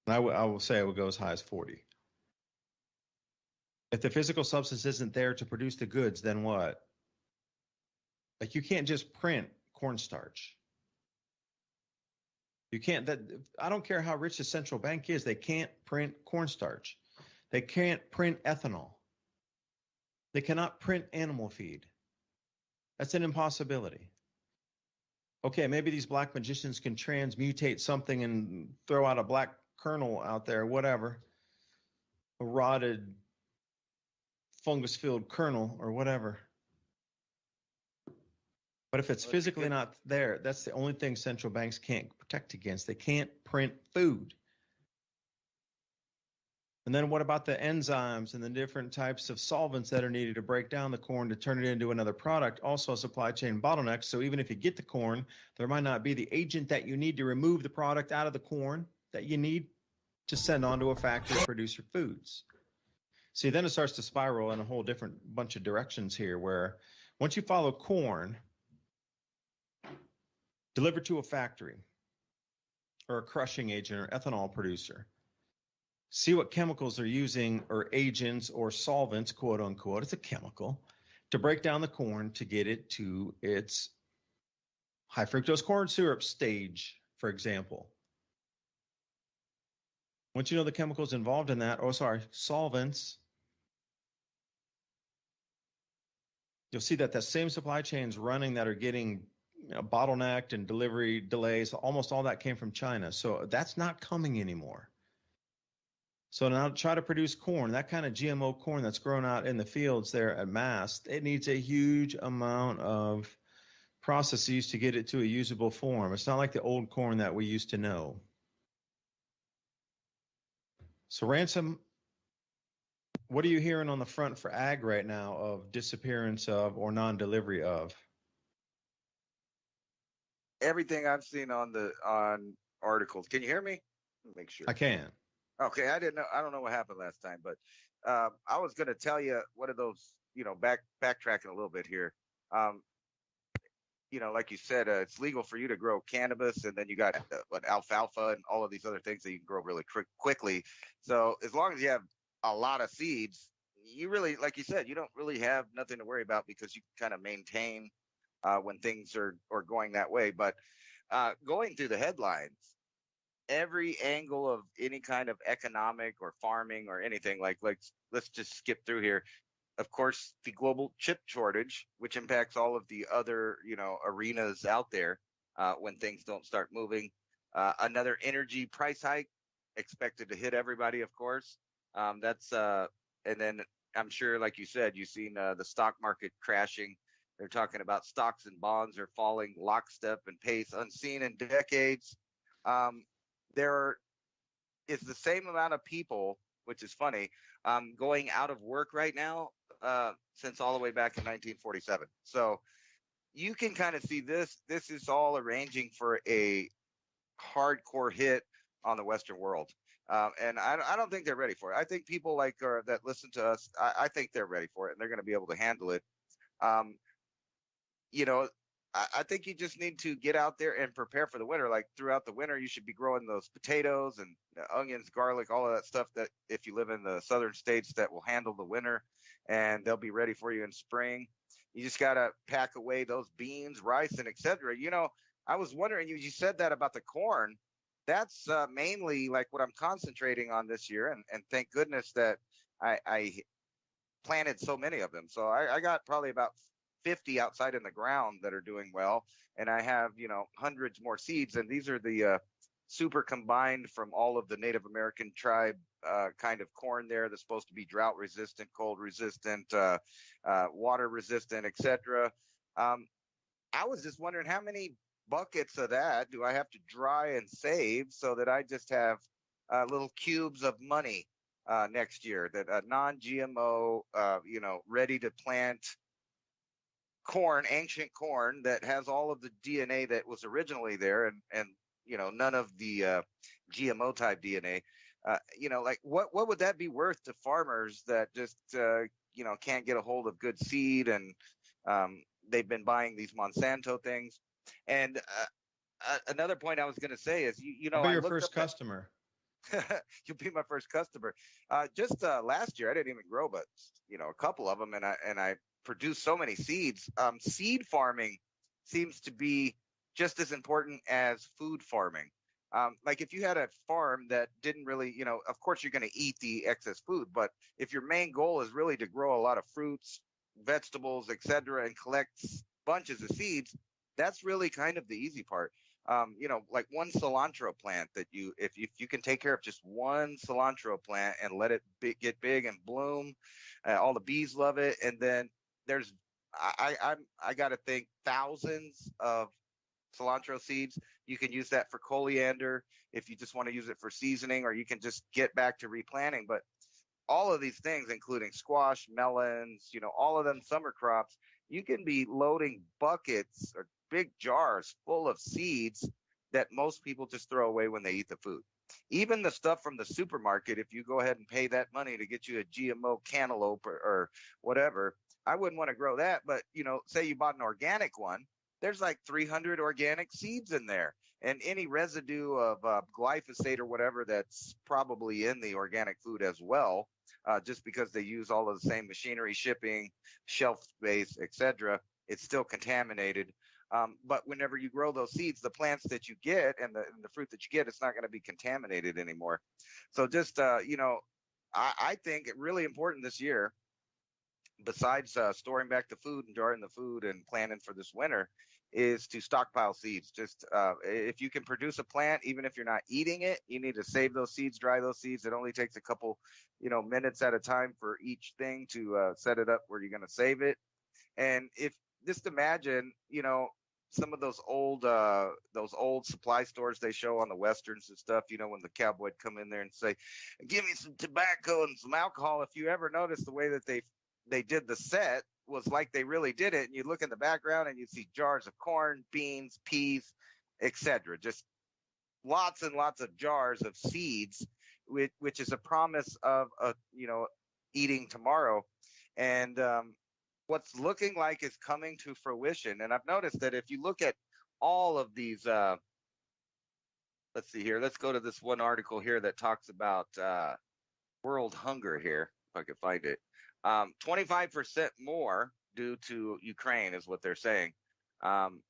And I will say it will go as high as 40. If the physical substance isn't there to produce the goods, then what? Like you can't just print cornstarch. You can't, that I don't care how rich the central bank is, they can't print cornstarch. They can't print ethanol. They cannot print animal feed. That's an impossibility. Okay, maybe these black magicians can transmutate something and throw out a black kernel out there, whatever, a rotted fungus-filled kernel or whatever. But if it's physically not there, that's the only thing central banks can't protect against. They can't print food. And then what about the enzymes and the different types of solvents that are needed to break down the corn to turn it into another product? Also a supply chain bottleneck. So even if you get the corn, there might not be the agent that you need to remove the product out of the corn that you need to send on to a factory to produce your foods. See, then it starts to spiral in a whole different bunch of directions here, where once you follow corn delivered to a factory or a crushing agent or ethanol producer, see what chemicals they're using or agents or solvents, quote unquote, it's a chemical, to break down the corn to get it to its high fructose corn syrup stage, for example. Once you know the chemicals involved in that, solvents, you'll see that same supply chains running that are getting bottlenecked and delivery delays, almost all that came from China. So that's not coming anymore. So now to try to produce corn, that kind of GMO corn that's grown out in the fields there at mass, it needs a huge amount of processes to get it to a usable form. It's not like the old corn that we used to know. So Ransom, what are you hearing on the front for ag right now of disappearance of or non-delivery of? Everything I've seen on articles. Can you hear me? Make sure. I can. Okay, I didn't know. I don't know what happened last time, but I was going to tell you one of those. Backtracking a little bit here. Like you said, it's legal for you to grow cannabis, and then you got alfalfa and all of these other things that you can grow really quickly. So as long as you have a lot of seeds, you really, like you said, you don't really have nothing to worry about because you can kind of maintain when things are going that way. But going through the headlines, every angle of any kind of economic or farming or anything, like let's just skip through here. Of course, the global chip shortage, which impacts all of the other, arenas out there when things don't start moving. Another energy price hike expected to hit everybody, of course. And then I'm sure, like you said, you've seen the stock market crashing. They're talking about stocks and bonds are falling lockstep and pace unseen in decades. There is the same amount of people, which is funny, going out of work right now since all the way back in 1947. So you can kind of see this. This is all arranging for a hardcore hit on the Western world. And I don't think they're ready for it. I think people that listen to us, I think they're ready for it and they're going to be able to handle it. I think you just need to get out there and prepare for the winter. Like throughout the winter, you should be growing those potatoes and onions, garlic, all of that stuff that if you live in the southern states that will handle the winter and they'll be ready for you in spring. You just got to pack away those beans, rice, and etc. I was wondering, you said that about the corn. That's mainly like what I'm concentrating on this year. And thank goodness that I planted so many of them. So I got probably about 50 outside in the ground that are doing well, and I have hundreds more seeds, and these are the super combined from all of the Native American tribe kind of corn there that's supposed to be drought resistant, cold resistant, water resistant, etc. I was just wondering how many buckets of that do I have to dry and save so that I just have little cubes of money next year, that non-GMO ready to plant corn, ancient corn that has all of the DNA that was originally there and none of the GMO type DNA. What would that be worth to farmers that just can't get a hold of good seed and they've been buying these Monsanto things. And another point I was going to say is I'll be your first customer. You'll be my first customer. Just last year, I didn't even grow, but a couple of them, and I produced so many seeds. Seed farming seems to be just as important as food farming. Like if you had a farm that didn't really, of course you're going to eat the excess food, but if your main goal is really to grow a lot of fruits, vegetables, etc., and collect bunches of seeds, that's really kind of the easy part. Like one cilantro plant that if you can take care of just one cilantro plant and let it get big and bloom, all the bees love it, and then there's I got to think thousands of cilantro seeds. You can use that for coriander if you just want to use it for seasoning, or you can just get back to replanting. But all of these things, including squash, melons, all of them summer crops, you can be loading buckets or big jars full of seeds that most people just throw away when they eat the food. Even the stuff from the supermarket, if you go ahead and pay that money to get you a GMO cantaloupe or whatever, I wouldn't want to grow that. But, say you bought an organic one, there's like 300 organic seeds in there. And any residue of glyphosate or whatever that's probably in the organic food as well, just because they use all of the same machinery, shipping, shelf space, etc., it's still contaminated. But whenever you grow those seeds, the plants that you get and the fruit that you get, it's not going to be contaminated anymore. So just, I think it really important this year, besides storing back the food and drying the food and planning for this winter, is to stockpile seeds. Just if you can produce a plant, even if you're not eating it, you need to save those seeds, dry those seeds. It only takes a couple, minutes at a time for each thing to set it up where you're going to save it. And if just imagine, some of those old supply stores they show on the westerns and stuff, when the cowboy would come in there and say, "Give me some tobacco and some alcohol." If you ever notice the way that they did the set was like they really did it, and you look in the background and you see jars of corn, beans, peas, etc. Just lots and lots of jars of seeds, which is a promise of eating tomorrow. And what's looking like is coming to fruition. And I've noticed that if you look at all of these, let's see here, let's go to this one article here that talks about world hunger here, if I could find it. 25% more due to Ukraine is what they're saying. Can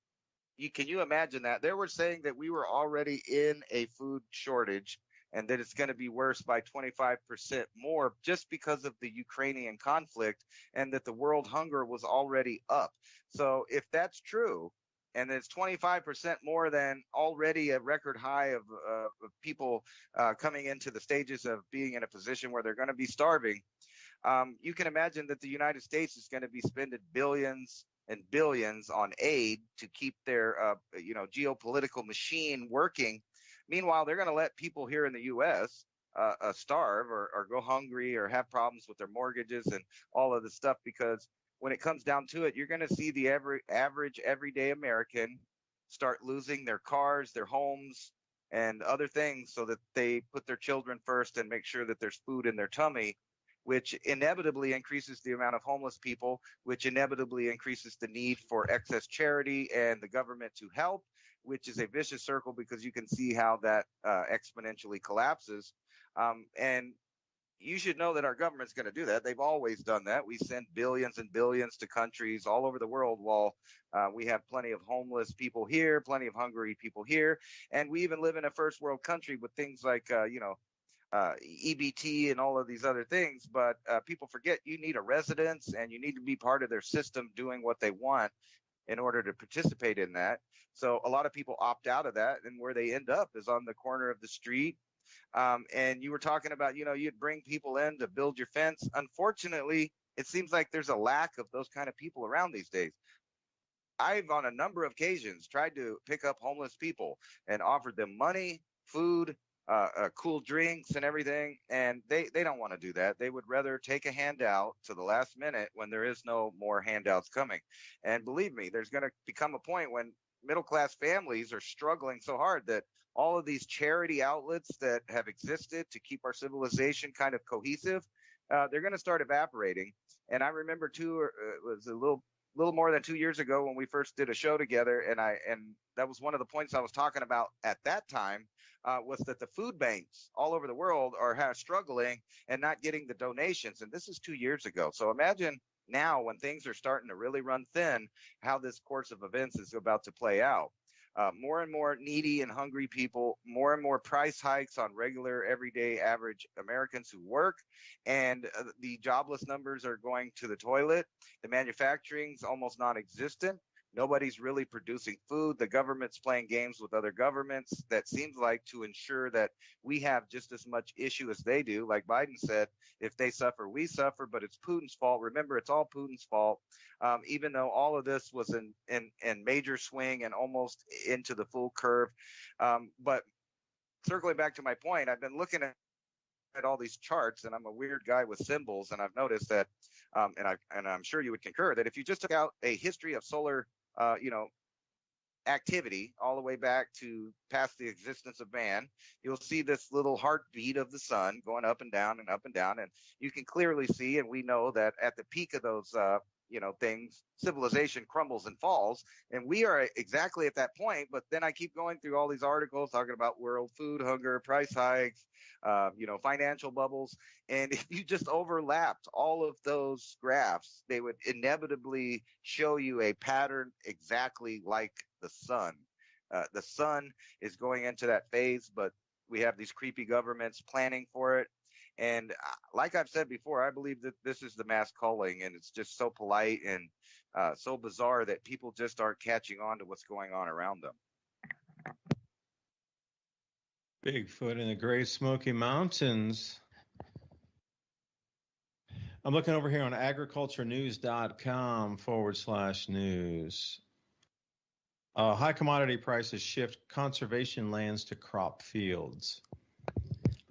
you imagine that? They were saying that we were already in a food shortage and that it's going to be worse by 25% more just because of the Ukrainian conflict, and that the world hunger was already up. So if that's true, and it's 25% more than already a record high of people coming into the stages of being in a position where they're going to be starving, you can imagine that the United States is going to be spending billions and billions on aid to keep their geopolitical machine working. Meanwhile, they're going to let people here in the U.S. Starve or go hungry or have problems with their mortgages and all of this stuff, because when it comes down to it, you're going to see the average everyday American start losing their cars, their homes, and other things so that they put their children first and make sure that there's food in their tummy, which inevitably increases the amount of homeless people, which inevitably increases the need for excess charity and the government to help, which is a vicious circle because you can see how that exponentially collapses. And you should know that our government's going to do that. They've always done that. We send billions and billions to countries all over the world while we have plenty of homeless people here, plenty of hungry people here. And we even live in a first world country with things like, EBT and all of these other things. But people forget you need a residence and you need to be part of their system doing what they want in order to participate in that. So a lot of people opt out of that, and where they end up is on the corner of the street. And you were talking about, you'd bring people in to build your fence. Unfortunately, it seems like there's a lack of those kind of people around these days. I've, on a number of occasions, tried to pick up homeless people and offered them money, food, cool drinks and everything, and they don't want to do that. They would rather take a handout to the last minute when there is no more handouts coming. And believe me, there's going to become a point when middle-class families are struggling so hard that all of these charity outlets that have existed to keep our civilization kind of cohesive, they're going to start evaporating. And I remember too, it was a little little more than 2 years ago when we first did a show together, and that was one of the points I was talking about at that time, was that the food banks all over the world are struggling and not getting the donations. And this is 2 years ago. So imagine now when things are starting to really run thin, how this course of events is about to play out. More and more needy and hungry people, more and more price hikes on regular, everyday, average Americans who work, and the jobless numbers are going to the toilet. The manufacturing's almost non-existent. Nobody's really producing food. The government's playing games with other governments that seems like to ensure that we have just as much issue as they do. Like Biden said, if they suffer, we suffer, but it's Putin's fault. Remember, it's all Putin's fault. Even though all of this was in major swing and almost into the full curve. But circling back to my point, I've been looking at all these charts, and I'm a weird guy with symbols, and I've noticed that, and I'm sure you would concur, that if you just took out a history of solar activity all the way back to past the existence of man, you'll see this little heartbeat of the sun going up and down and up and down. And you can clearly see, and we know that at the peak of those, things, civilization crumbles and falls. And we are exactly at that point. But then I keep going through all these articles talking about world food hunger, price hikes, financial bubbles. And if you just overlapped all of those graphs, they would inevitably show you a pattern exactly like the sun. The sun is going into that phase, but we have these creepy governments planning for it. And like I've said before, I believe that this is the mass culling, and it's just so polite and so bizarre that people just aren't catching on to what's going on around them. Bigfoot in the Great Smoky Mountains. I'm looking over here on agriculturenews.com/news. High commodity prices shift conservation lands to crop fields.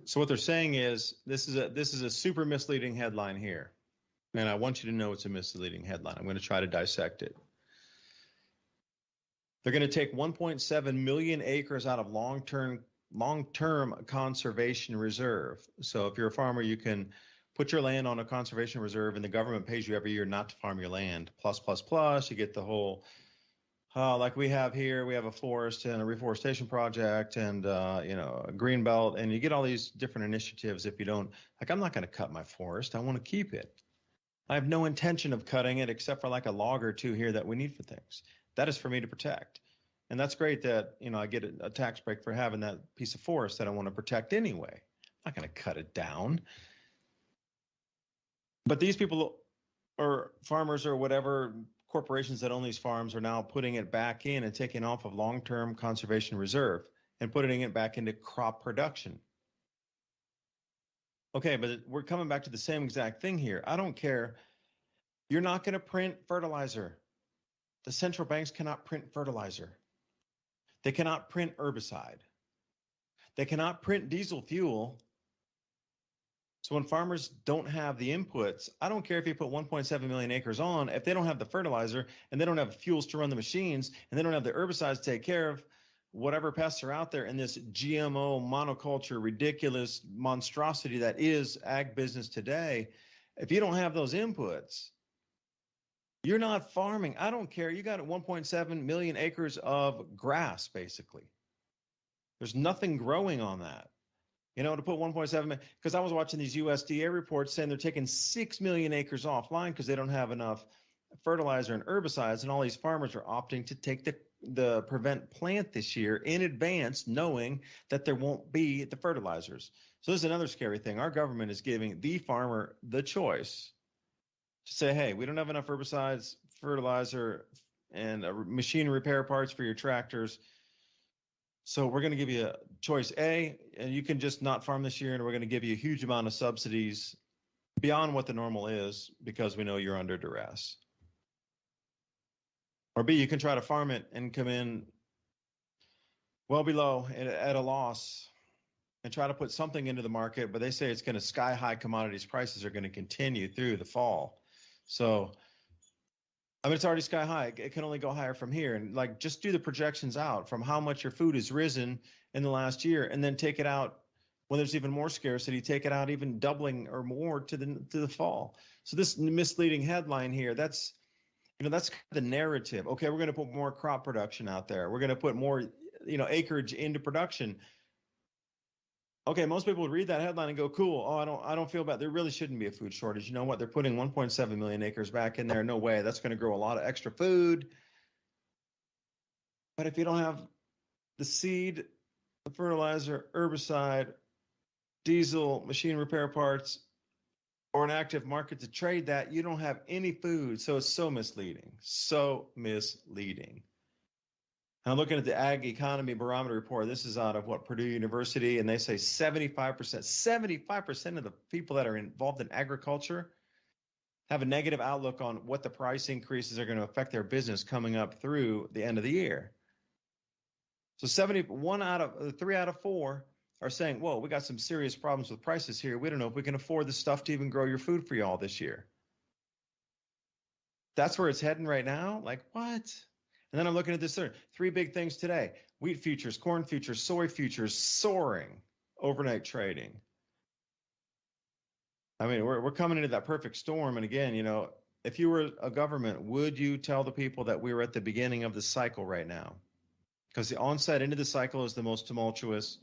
So what they're saying is this is a super misleading headline here. And I want you to know it's a misleading headline. I'm going to try to dissect it. They're going to take 1.7 million acres out of long-term conservation reserve. So if you're a farmer, you can put your land on a conservation reserve, and the government pays you every year not to farm your land. Plus, you get the whole, like we have here, we have a forest and a reforestation project and, a green belt, and you get all these different initiatives. If you don't, like, I'm not going to cut my forest. I want to keep it. I have no intention of cutting it except for like a log or two here that we need for things. That is for me to protect. And that's great that, I get a tax break for having that piece of forest that I want to protect anyway. I'm not going to cut it down. But these people or farmers or whatever corporations that own these farms are now putting it back in and taking off of long-term conservation reserve and putting it back into crop production. Okay, but we're coming back to the same exact thing here. I don't care. You're not going to print fertilizer. The central banks cannot print fertilizer. They cannot print herbicide. They cannot print diesel fuel. So when farmers don't have the inputs, I don't care if you put 1.7 million acres on, if they don't have the fertilizer and they don't have fuels to run the machines and they don't have the herbicides to take care of whatever pests are out there in this GMO monoculture, ridiculous monstrosity that is ag business today. If you don't have those inputs, you're not farming. I don't care. You got 1.7 million acres of grass, basically. There's nothing growing on that. To put 1.7, because I was watching these USDA reports saying they're taking 6 million acres offline because they don't have enough fertilizer and herbicides, and all these farmers are opting to take the prevent plant this year in advance, knowing that there won't be the fertilizers. So this is another scary thing. Our government is giving the farmer the choice to say, hey, we don't have enough herbicides, fertilizer, and machine repair parts for your tractors. So we're going to give you a choice A, and you can just not farm this year, and we're going to give you a huge amount of subsidies beyond what the normal is because we know you're under duress. Or B, you can try to farm it and come in well below at a loss and try to put something into the market, but they say it's going to sky high commodities prices are going to continue through the fall. So, it's already sky high. It can only go higher from here. And just do the projections out from how much your food has risen in the last year, and then take it out when there's even more scarcity, take it out even doubling or more to the fall. So this misleading headline here, That's the narrative. Okay, we're going to put more crop production out there. We're going to put more, acreage into production. Okay, most people would read that headline and go, cool. Oh, I don't feel bad. There really shouldn't be a food shortage. You know what? They're putting 1.7 million acres back in there. No way. That's going to grow a lot of extra food. But if you don't have the seed, the fertilizer, herbicide, diesel, machine repair parts, or an active market to trade that, you don't have any food. So it's so misleading. So misleading. I'm looking at the Ag Economy Barometer report. This is out of Purdue University, and they say 75% of the people that are involved in agriculture have a negative outlook on what the price increases are going to affect their business coming up through the end of the year. So 3 out of 4 are saying, whoa, we got some serious problems with prices here. We don't know if we can afford the stuff to even grow your food for y'all this year. That's where it's heading right now? Like, what? And then I'm looking at this 3 big things today. Wheat futures, corn futures, soy futures soaring, overnight trading. I mean, we're coming into that perfect storm. And again, if you were a government, would you tell the people that we were at the beginning of the cycle right now? Because the onset into the cycle is the most tumultuous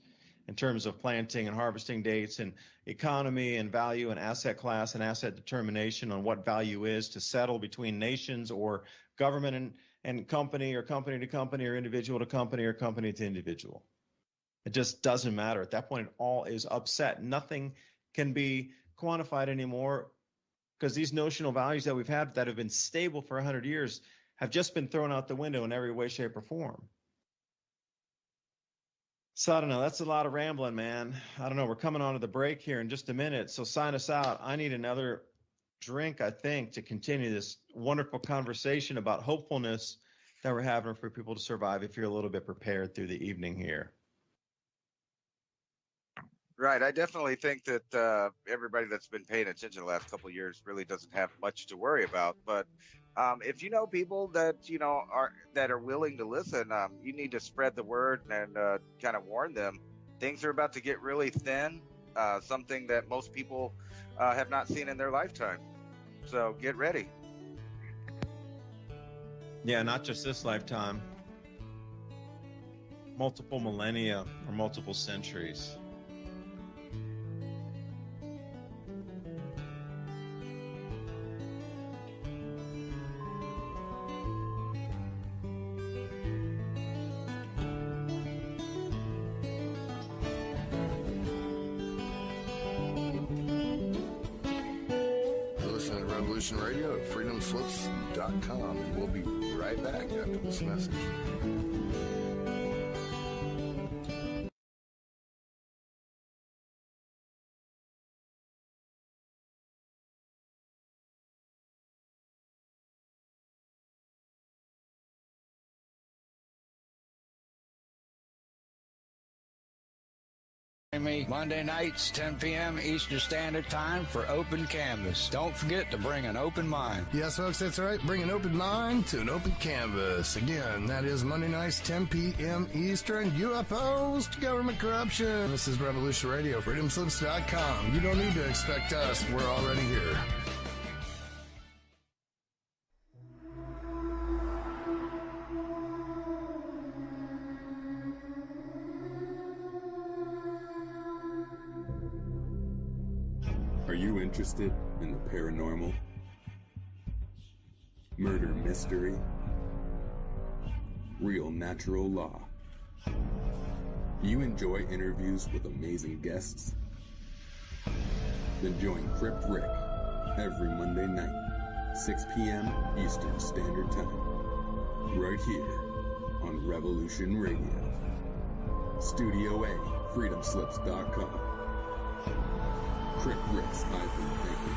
in terms of planting and harvesting dates and economy and value and asset class and asset determination on what value is to settle between nations or government and company or company to company or individual to company or company to individual. It just doesn't matter. At that point, it all is upset. Nothing can be quantified anymore because these notional values that we've had that have been stable for 100 years have just been thrown out the window in every way, shape, or form. So I don't know. That's a lot of rambling, man. I don't know. We're coming on to the break here in just a minute. So sign us out. I need another drink, I think, to continue this wonderful conversation about hopefulness that we're having for people to survive if you're a little bit prepared through the evening here. Right. I definitely think that everybody that's been paying attention the last couple of years really doesn't have much to worry about. But if you know people that are willing to listen, you need to spread the word and kind of warn them. Things are about to get really thin. Something that most people have not seen in their lifetime. So get ready. Yeah, not just this lifetime. Multiple millennia or multiple centuries. Radio at freedomslips.com, and we'll be right back after this message. Me Monday nights, 10 p.m. Eastern Standard Time for Open Canvas. Don't forget to bring an open mind. Yes, folks, that's right. Bring an open mind to an open canvas. Again, that is Monday nights, 10 p.m. Eastern. UFOs to government corruption. This is Revolution Radio, freedomslips.com. You don't need to expect us. We're already here. Are you interested in the paranormal, murder mystery, real natural law? You enjoy interviews with amazing guests? Then join Crypt Rick every Monday night, 6 p.m. Eastern Standard Time, right here on Revolution Radio. Studio A, freedomslips.com. Crypt Rick's I've been thinking.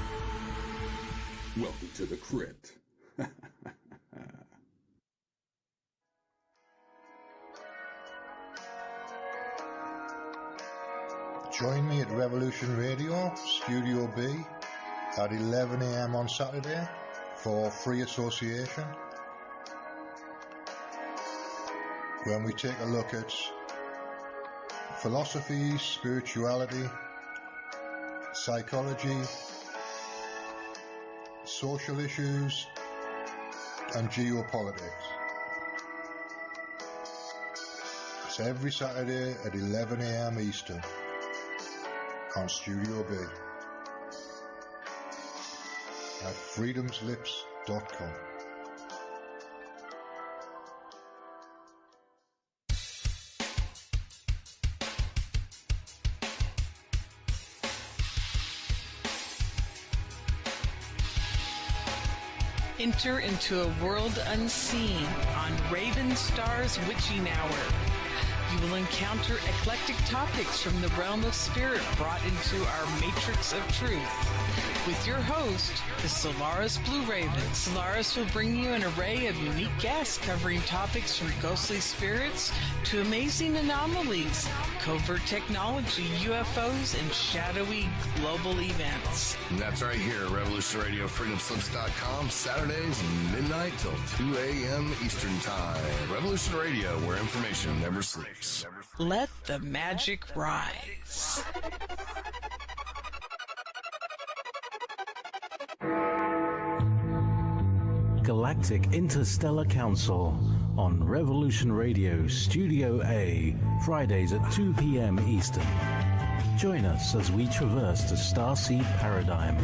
Welcome to the Crypt. Join me at Revolution Radio, Studio B, at 11 a.m. on Saturday for Free Association, when we take a look at philosophy, spirituality, psychology, social issues, and geopolitics. It's every Saturday at 11 a.m. Eastern on Studio B at freedomslips.com. Enter into a world unseen on Raven Star's Witching Hour. You will encounter eclectic topics from the realm of spirit brought into our matrix of truth. With your host, the Solaris Blue Raven. Solaris will bring you an array of unique guests covering topics from ghostly spirits to amazing anomalies, covert technology, UFOs, and shadowy global events. And that's right here at Revolution Radio, freedomslips.com, Saturdays, midnight till 2 a.m. Eastern Time. Revolution Radio, where information never sleeps. Let the magic rise. Galactic Interstellar Council on Revolution Radio Studio A, Fridays at 2 p.m. Eastern. Join us as we traverse the starseed paradigm,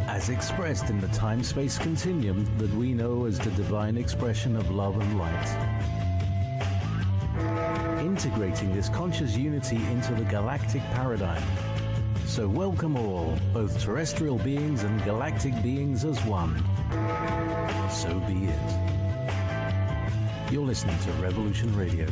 as expressed in the time-space continuum that we know as the divine expression of love and light. Integrating this conscious unity into the galactic paradigm. So welcome all, both terrestrial beings and galactic beings as one. So be it. You're listening to Revolution Radio.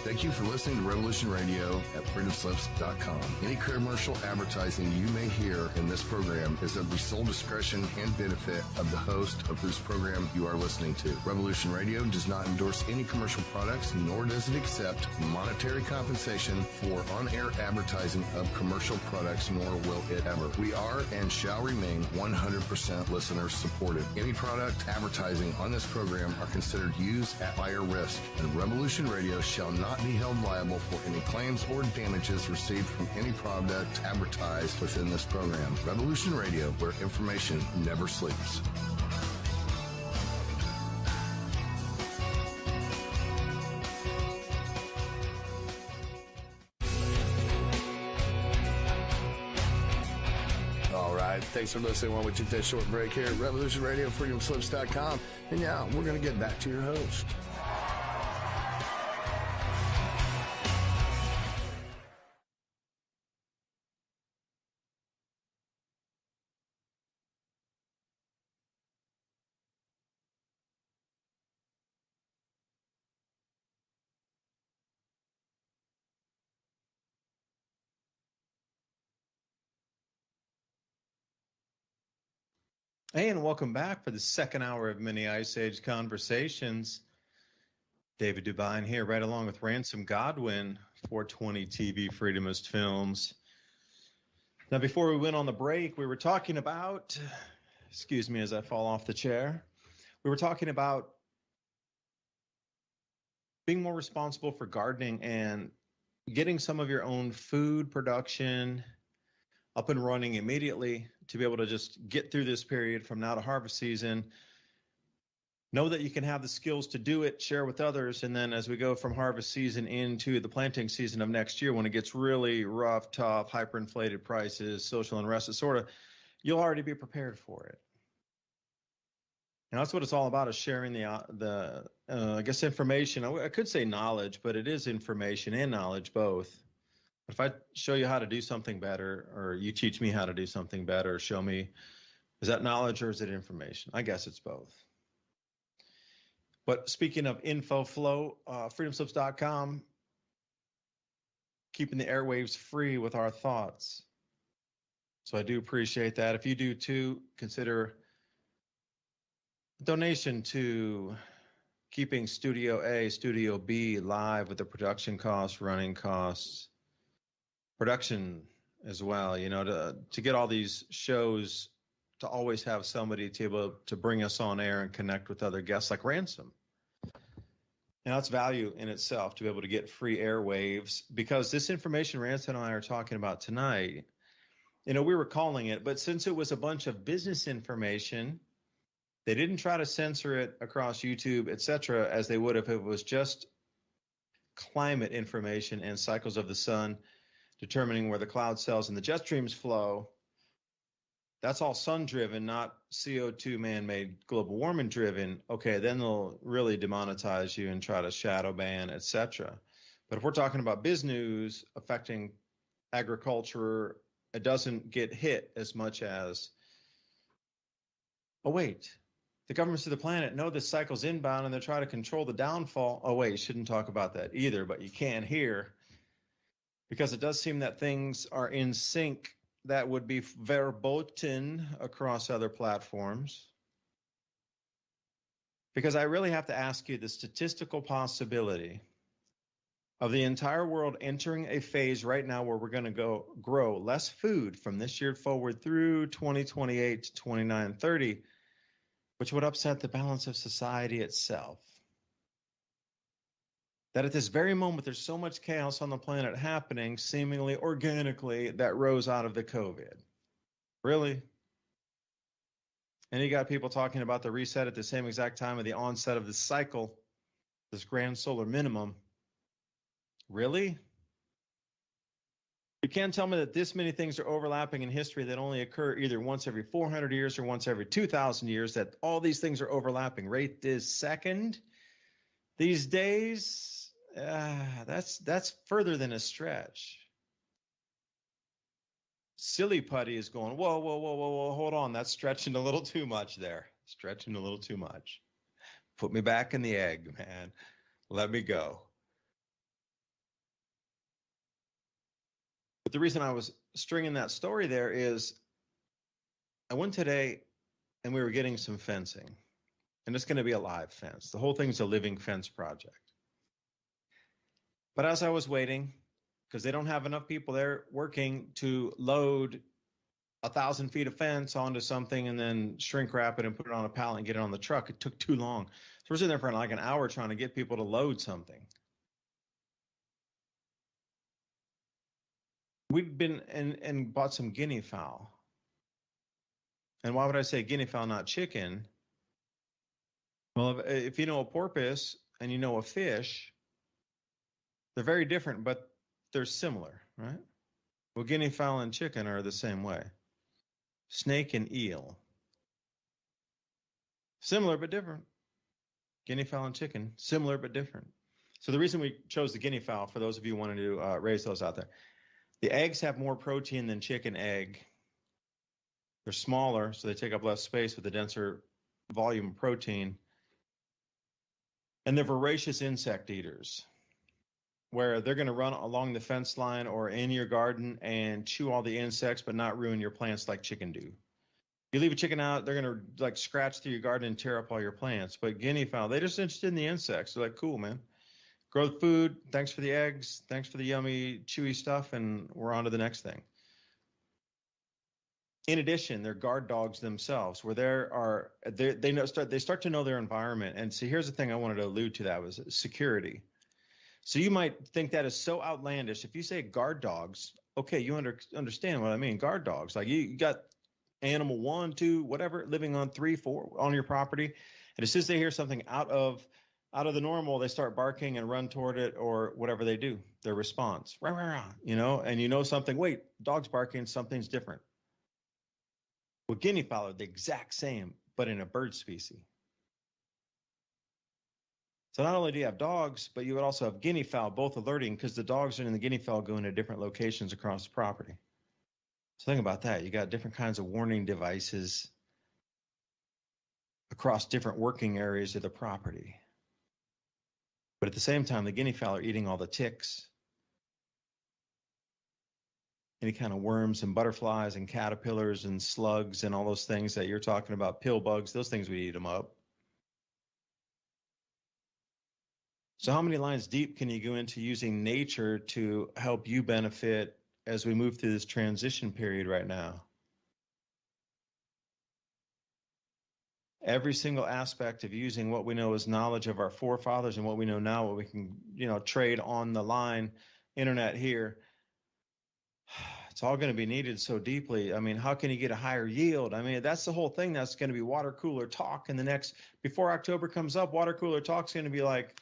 Thank you for listening to Revolution Radio at freedomslips.com. Any commercial advertising you may hear in this program is of the sole discretion and benefit of the host of whose program you are listening to. Revolution Radio does not endorse any commercial products, nor does it accept monetary compensation for on-air advertising of commercial products, nor will it ever. We are and shall remain 100% listener supported. Any product advertising on this program are considered used at higher risk, and Revolution Radio shall not be held liable for any claims or damages received from any product advertised within this program. Revolution Radio, where information never sleeps. All right, thanks for listening while we took that short break here at Revolution Radio, freedomslips.com. And now we're going to get back to your host. And welcome back for the second hour of Mini Ice Age Conversations. David Dubine here, right along with Ransom Godwin, 420 TV Freedomist Films. Now, before we went on the break, we were talking about, excuse me as I fall off the chair, we were talking about being more responsible for gardening and getting some of your own food production up and running immediately to be able to just get through this period from now to harvest season. Know that you can have the skills to do it, share with others, and then as we go from harvest season into the planting season of next year, when it gets really rough, tough, hyperinflated prices, social unrest, you'll already be prepared for it. And that's what it's all about, is sharing the I guess information. I could say knowledge, but it is information and knowledge both. If I show you how to do something better, or you teach me how to do something better, show me, is that knowledge or is it information? I guess it's both. But speaking of info flow, freedomslips.com, keeping the airwaves free with our thoughts. So I do appreciate that. If you do too, consider a donation to keeping Studio A, Studio B live with the production costs, running costs, production as well, you know, to get all these shows, to always have somebody to be able to bring us on air and connect with other guests like Ransom. And that's value in itself to be able to get free airwaves, because this information Ransom and I are talking about tonight, we were calling it, but since it was a bunch of business information, they didn't try to censor it across YouTube, etc., as they would if it was just climate information and cycles of the sun, determining where the cloud cells and the jet streams flow. That's all sun driven, not CO2 man-made global warming driven. Okay, then they'll really demonetize you and try to shadow ban, etc. But if we're talking about biz news affecting agriculture, it doesn't get hit as much as, oh wait, the governments of the planet know this cycle's inbound and they're trying to control the downfall. Oh wait, you shouldn't talk about that either, but you can here, because it does seem that things are in sync that would be verboten across other platforms. Because I really have to ask you the statistical possibility of the entire world entering a phase right now where we're going to grow less food from this year forward through 2028 to 2930, which would upset the balance of society itself. That at this very moment, there's so much chaos on the planet happening seemingly organically that rose out of the COVID. Really? And you got people talking about the reset at the same exact time of the onset of this cycle, this grand solar minimum. Really? You can't tell me that this many things are overlapping in history that only occur either once every 400 years or once every 2,000 years, that all these things are overlapping right this second, these days. That's further than a stretch. Silly putty is going, whoa, hold on. That's stretching a little too much there. Stretching a little too much. Put me back in the egg, man. Let me go. But the reason I was stringing that story there is I went today and we were getting some fencing. And it's going to be a live fence. The whole thing's a living fence project. But as I was waiting, because they don't have enough people there working to load 1,000 feet of fence onto something and then shrink wrap it and put it on a pallet and get it on the truck, it took too long. So we're sitting there for like an hour trying to get people to load something. We've been and bought some guinea fowl. And why would I say guinea fowl, not chicken? Well, if you know a porpoise and you know a fish, they're very different, but they're similar, right? Well, guinea fowl and chicken are the same way. Snake and eel. Similar but different. Guinea fowl and chicken, similar but different. So the reason we chose the guinea fowl, for those of you wanting to raise those out there, the eggs have more protein than chicken egg. They're smaller, so they take up less space with a denser volume of protein. And they're voracious insect eaters, where they're going to run along the fence line or in your garden and chew all the insects but not ruin your plants like chicken do. You leave a chicken out, they're going to like scratch through your garden and tear up all your plants. But guinea fowl, they're just interested in the insects. They're like, cool, man. Grow the food. Thanks for the eggs. Thanks for the yummy, chewy stuff. And we're on to the next thing. In addition, they're guard dogs themselves, where they start to know their environment. And see, here's the thing I wanted to allude to, that was security. So you might think that is so outlandish. If you say guard dogs, okay, you understand what I mean. Guard dogs, like you got animal 1, 2, whatever, living on 3, 4 on your property, and as soon as they hear something out of the normal, they start barking and run toward it, or whatever they do, their response, rah, rah, rah, and something. Wait, dog's barking, something's different. Well, guinea fowl are the exact same, but in a bird species. So not only do you have dogs, but you would also have guinea fowl, both alerting, because the dogs and the guinea fowl go into different locations across the property. So think about that. You got different kinds of warning devices across different working areas of the property. But at the same time, the guinea fowl are eating all the ticks, any kind of worms and butterflies and caterpillars and slugs and all those things that you're talking about, pill bugs, those things, we eat them up. So how many lines deep can you go into using nature to help you benefit as we move through this transition period right now? every single aspect of using what we know as knowledge of our forefathers and what we know now, what we can, trade on the line, internet here, it's all going to be needed so deeply. I mean, how can you get a higher yield? I mean, that's the whole thing. That's going to be water cooler talk in the next, before October comes up, water cooler talk's going to be like,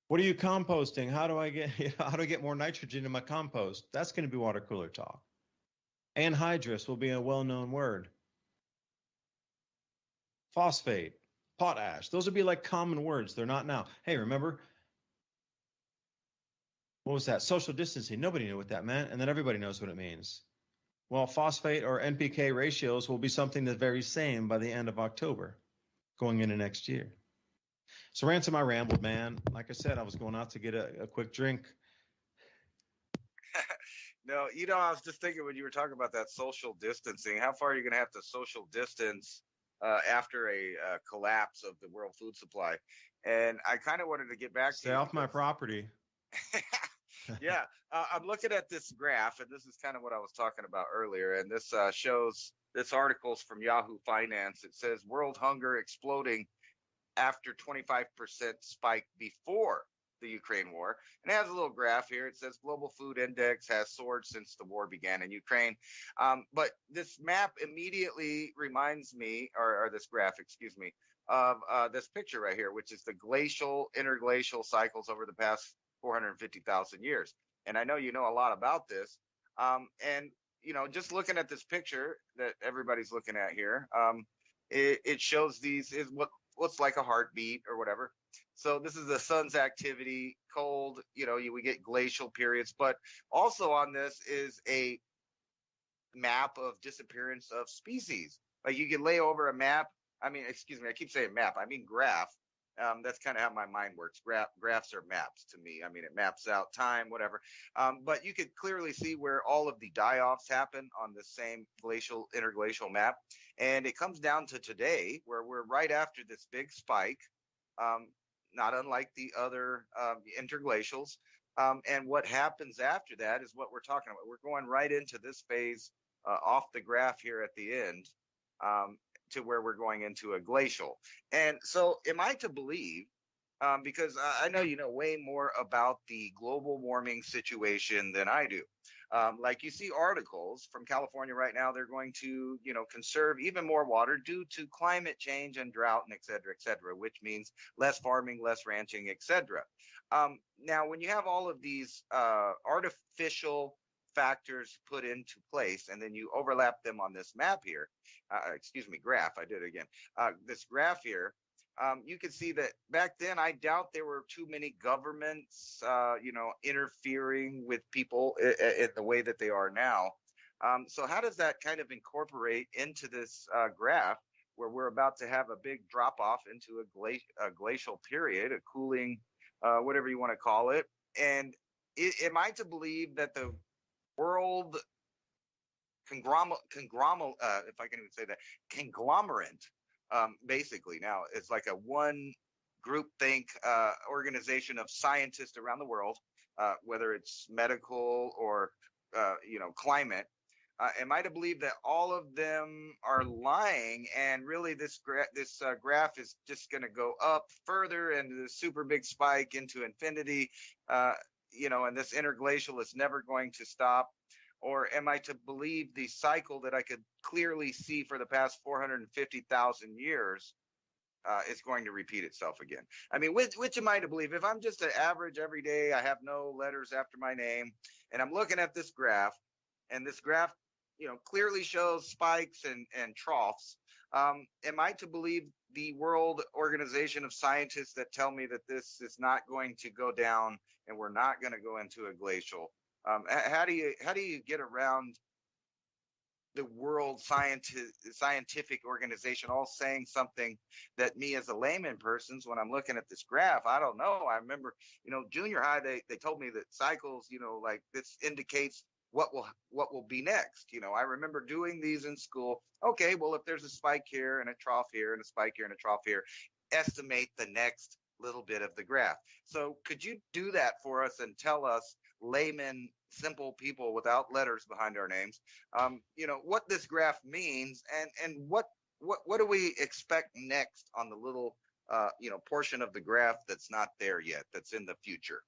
what are you composting? How do I get more nitrogen in my compost? That's going to be water cooler talk. Anhydrous will be a well-known word. Phosphate, potash, those would be like common words. They're not now. Hey, remember, what was that? Social distancing. Nobody knew what that meant, and then everybody knows what it means. Well, phosphate or NPK ratios will be something that's very same by the end of October, going into next year. So, Ransom, I rambled, man. Like I said, I was going out to get a quick drink. No, I was just thinking when you were talking about that social distancing, how far are you going to have to social distance after a collapse of the world food supply? And I kind of wanted to get back to Stay off my property. Yeah, I'm looking at this graph, and this is kind of what I was talking about earlier. And this shows, this article's from Yahoo Finance. It says world hunger exploding after 25% spike before the Ukraine war. And it has a little graph here. It says global food index has soared since the war began in Ukraine. But this map immediately reminds me, or this graph, excuse me, of this picture right here, which is the interglacial cycles over the past 450,000 years. And I know you know a lot about this. And, just looking at this picture that everybody's looking at here, it shows these is what looks like a heartbeat or whatever. So this is the sun's activity, cold, we get glacial periods, but also on this is a map of disappearance of species. Like you can lay over a map. I mean, excuse me, I keep saying map. I mean graph. That's kind of how my mind works. Graphs are maps to me. I mean, it maps out time, whatever. But you could clearly see where all of the die-offs happen on the same interglacial map. And it comes down to today, where we're right after this big spike, not unlike the other interglacials. And what happens after that is what we're talking about. We're going right into this phase off the graph here at the end. To where we're going into a glacial. And so am I to believe, because I know you know way more about the global warming situation than I do. Like you see articles from California right now, they're going to, conserve even more water due to climate change and drought and et cetera, which means less farming, less ranching, et cetera. Now, when you have all of these artificial factors put into place, and then you overlap them on this map here, graph, I did it again, this graph here, you can see that back then, I doubt there were too many governments, interfering with people in the way that they are now. So how does that kind of incorporate into this graph where we're about to have a big drop off into a glacial period, a cooling, whatever you want to call it? And am I to believe that the world conglomerate, if I can even say that, conglomerate, basically now it's like a one group think organization of scientists around the world, whether it's medical or climate. Am I to believe that all of them are lying, and really this graph is just going to go up further and this super big spike into infinity, and this interglacial is never going to stop? Or am I to believe the cycle that I could clearly see for the past 450,000 years is going to repeat itself again? I mean, which am I to believe? If I'm just an average every day, I have no letters after my name, and I'm looking at this graph, and this graph, clearly shows spikes and troughs, am I to believe the World Organization of Scientists that tell me that this is not going to go down and we're not going to go into a glacial? How do you get around the World Scientific Organization all saying something that me as a layman person, when I'm looking at this graph, I don't know. I remember, junior high, they told me that cycles, like this indicates what will be next. I remember doing these in school. Okay, well, if there's a spike here and a trough here and a spike here and a trough here, estimate the next little bit of the graph. So could you do that for us and tell us, layman, simple people without letters behind our names, what this graph means, and what what do we expect next on the little portion of the graph that's not there yet, that's in the future?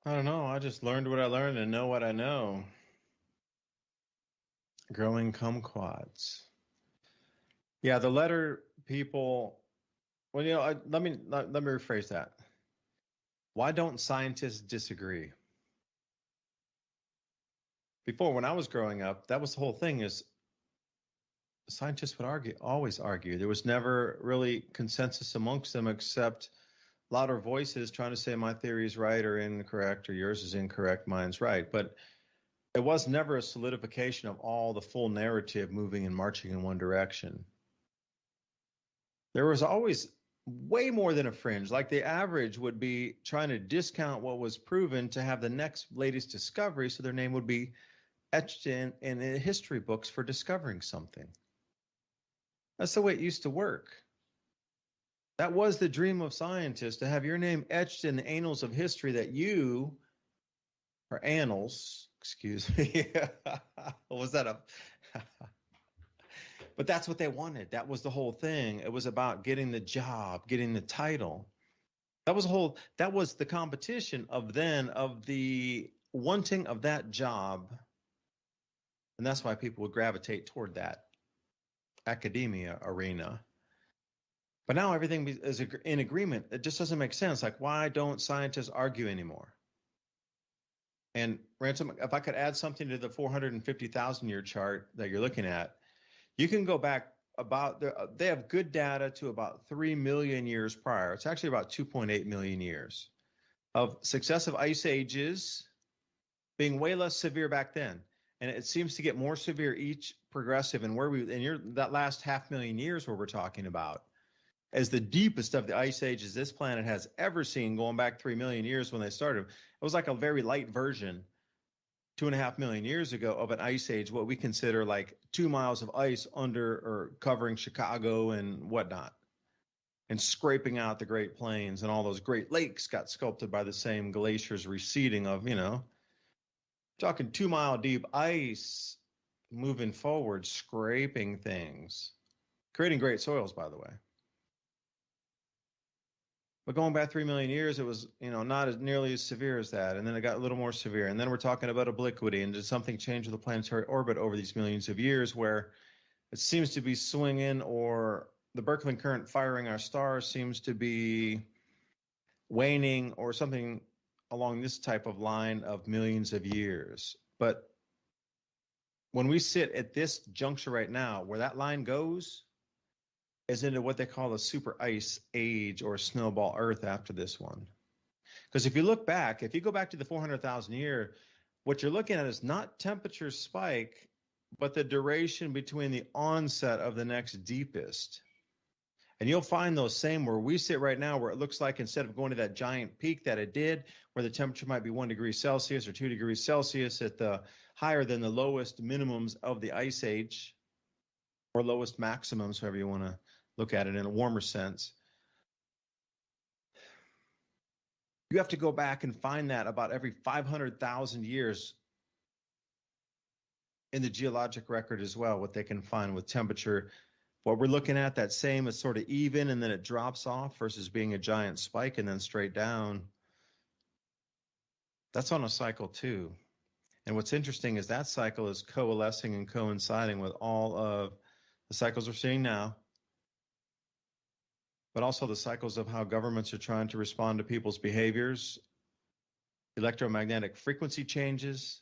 I don't know. I just learned what I learned and know what I know. Growing kumquats. Yeah, the letter people. Well, let me rephrase that. Why don't scientists disagree? Before, when I was growing up, that was the whole thing. Is scientists would always argue. There was never really consensus amongst them, except louder voices trying to say my theory is right or incorrect, or yours is incorrect, mine's right. But it was never a solidification of all the full narrative moving and marching in one direction. There was always way more than a fringe. Like the average would be trying to discount what was proven to have the next latest discovery, so their name would be etched in the history books for discovering something. That's the way it used to work. That was the dream of scientists, to have your name etched in the annals of history that you, or annals, excuse me. Was that a... But that's what they wanted. That was the whole thing. It was about getting the job, getting the title. That was the competition of the wanting of that job. And that's why people would gravitate toward that academia arena. But now everything is in agreement. It just doesn't make sense. Like, why don't scientists argue anymore? And Ransom, if I could add something to the 450,000-year chart that you're looking at, you can go back they have good data to about 3 million years prior. It's actually about 2.8 million years of successive ice ages being way less severe back then. And it seems to get more severe each progressive. And that last 500,000 years where we're talking about as the deepest of the ice ages this planet has ever seen, going back 3 million years when they started. It was like a very light version 2.5 million years ago of an ice age, what we consider like 2 miles of ice under or covering Chicago and whatnot, and scraping out the Great Plains, and all those Great Lakes got sculpted by the same glaciers receding of, talking 2 mile deep ice moving forward, scraping things, creating great soils, by the way. But going back 3 million years, it was, not as nearly as severe as that. And then it got a little more severe. And then we're talking about obliquity. And did something change with the planetary orbit over these millions of years, where it seems to be swinging, or the Birkeland current firing our stars seems to be waning, or something along this type of line of millions of years. But when we sit at this juncture right now, where that line goes is into what they call the super ice age, or snowball Earth after this one. Because if you go back to the 400,000 year, what you're looking at is not temperature spike, but the duration between the onset of the next deepest. And you'll find those same where we sit right now, where it looks like instead of going to that giant peak that it did, where the temperature might be 1 degree Celsius or 2 degrees Celsius at the higher than the lowest minimums of the ice age, or lowest maximums, however you want to look at it in a warmer sense. You have to go back and find that about every 500,000 years in the geologic record as well, what they can find with temperature. What we're looking at, that same is sort of even, and then it drops off, versus being a giant spike and then straight down. That's on a cycle too. And what's interesting is that cycle is coalescing and coinciding with all of the cycles we're seeing now, but also the cycles of how governments are trying to respond to people's behaviors, electromagnetic frequency changes,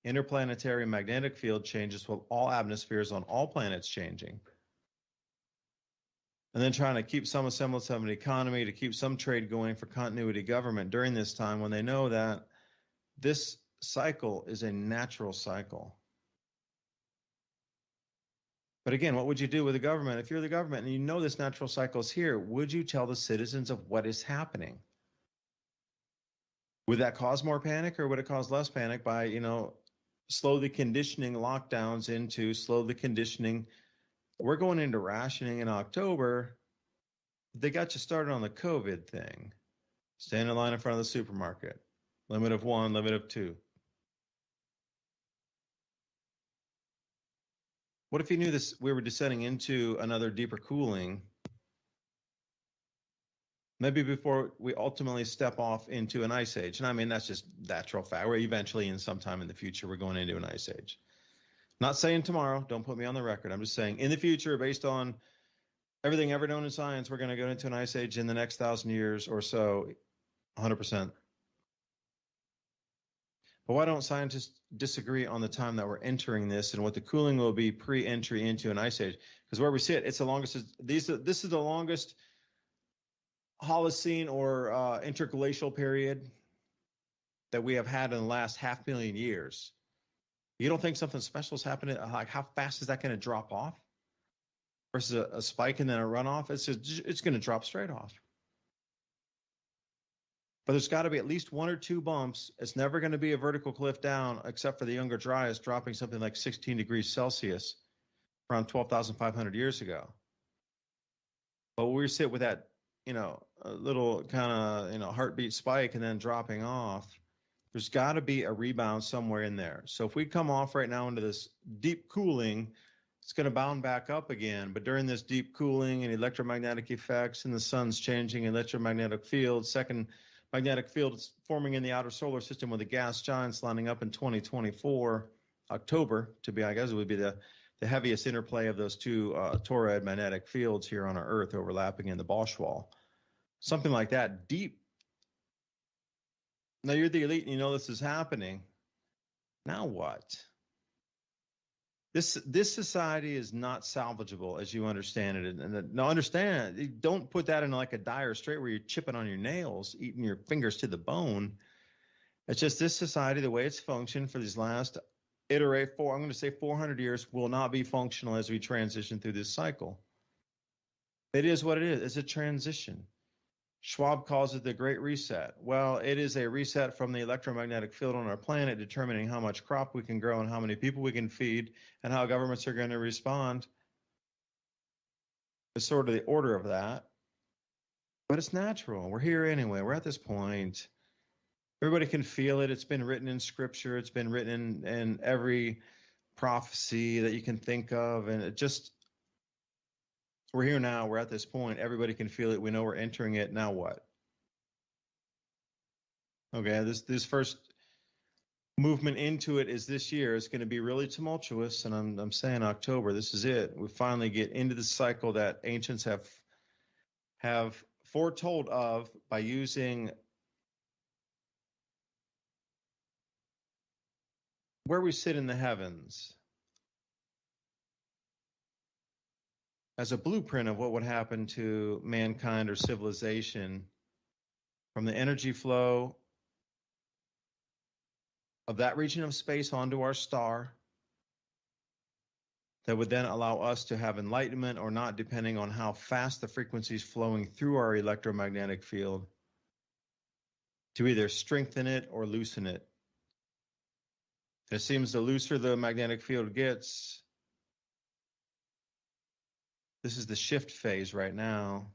interplanetary magnetic field changes, with all atmospheres on all planets changing. And then trying to keep some semblance of an economy, to keep some trade going for continuity government during this time, when they know that this cycle is a natural cycle. But again, what would you do with the government? If you're the government and you know this natural cycle is here, would you tell the citizens of what is happening? Would that cause more panic, or would it cause less panic by, slowly conditioning lockdowns into slowly conditioning? We're going into rationing in October. They got you started on the COVID thing. Stand in line in front of the supermarket. Limit of 1, limit of 2. What if you knew this? We were descending into another deeper cooling, maybe before we ultimately step off into an ice age. And I mean, that's just natural fact. We're eventually, in some time in the future, we're going into an ice age. Not saying tomorrow. Don't put me on the record. I'm just saying in the future, based on everything ever known in science, we're going to go into an ice age in the next 1,000 years or so, 100%. But why don't scientists disagree on the time that we're entering this and what the cooling will be pre-entry into an ice age? Because where we sit, it's the longest. This is the longest Holocene or interglacial period that we have had in the last 500,000 years. You don't think something special is happening? Like, how fast is that going to drop off versus a spike and then a runoff? It's going to drop straight off. But there's got to be at least one or two bumps. It's never going to be a vertical cliff down, except for the Younger Dryas dropping something like 16 degrees Celsius around 12,500 years ago. But we sit with that, a little kind of, heartbeat spike and then dropping off. There's got to be a rebound somewhere in there. So if we come off right now into this deep cooling, it's going to bound back up again. But during this deep cooling and electromagnetic effects and the sun's changing electromagnetic field, second magnetic field is forming in the outer solar system with the gas giants lining up in 2024, October, I guess it would be the heaviest interplay of those two toroid magnetic fields here on our Earth overlapping in the Bosch wall. Something like that, deep. Now you're the elite and you know this is happening. Now what? This society is not salvageable as you understand it. And now understand, don't put that in like a dire strait where you're chipping on your nails, eating your fingers to the bone. It's just this society, the way it's functioned for these last I'm going to say 400 years, will not be functional as we transition through this cycle. It is what it is. It's a transition. Schwab calls it the Great Reset. Well, it is a reset from the electromagnetic field on our planet, determining how much crop we can grow and how many people we can feed and how governments are going to respond. It's sort of the order of that. But it's natural. We're here anyway. We're at this point. Everybody can feel it. It's been written in scripture. It's been written in every prophecy that you can think of. And we're here now. We're at this point. Everybody can feel it. We know we're entering it. Now what? Okay, this first movement into it is this year. It's going to be really tumultuous, and I'm saying October. This is it. We finally get into the cycle that ancients have foretold of by using where we sit in the heavens as a blueprint of what would happen to mankind or civilization from the energy flow of that region of space onto our star that would then allow us to have enlightenment or not, depending on how fast the frequencies flowing through our electromagnetic field, to either strengthen it or loosen it. It seems the looser the magnetic field gets, this is the shift phase right now.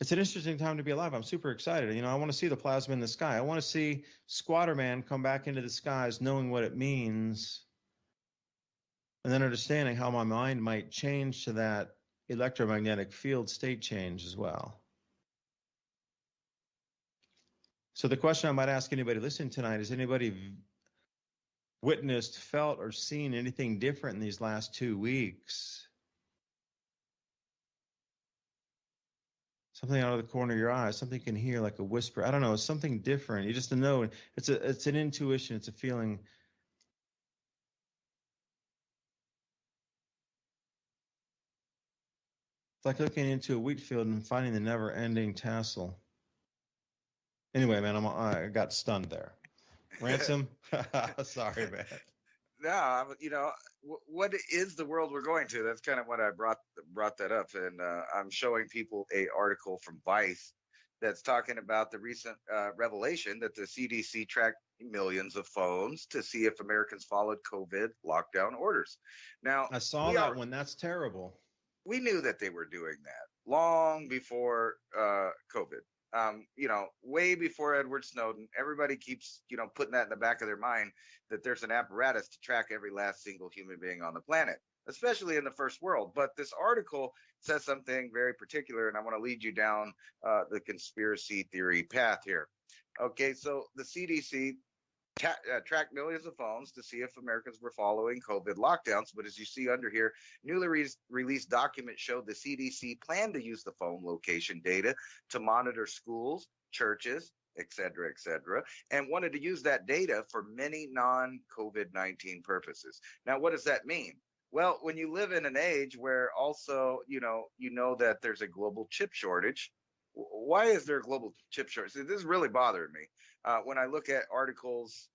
It's an interesting time to be alive. I'm super excited. I want to see the plasma in the sky. I want to see Squatter Man come back into the skies knowing what it means and then understanding how my mind might change to that electromagnetic field state change as well. So the question I might ask anybody listening tonight is, anybody witnessed, felt, or seen anything different in these last 2 weeks? Something out of the corner of your eye, something you can hear like a whisper. I don't know, it's something different. You just know it's an intuition, it's a feeling. It's like looking into a wheat field and finding the never-ending tassel. Anyway, man, I got stunned there. Ransom, sorry, man. No, what is the world we're going to? That's kind of what I brought that up, and I'm showing people a article from Vice that's talking about the recent revelation that the CDC tracked millions of phones to see if Americans followed COVID lockdown orders. Now, I saw that one. That's terrible. We knew that they were doing that long before COVID. way before Edward Snowden. Everybody keeps, putting that in the back of their mind that there's an apparatus to track every last single human being on the planet, especially in the first world. But this article says something very particular, and I want to lead you down the conspiracy theory path here. Okay, so the CDC tracked millions of phones to see if Americans were following COVID lockdowns. But as you see under here, newly released documents showed the CDC planned to use the phone location data to monitor schools, churches, et cetera, and wanted to use that data for many non-COVID-19 purposes. Now, what does that mean? Well, when you live in an age where also, you know that there's a global chip shortage. Why is there a global chip shortage? This is really bothering me. When I look at articles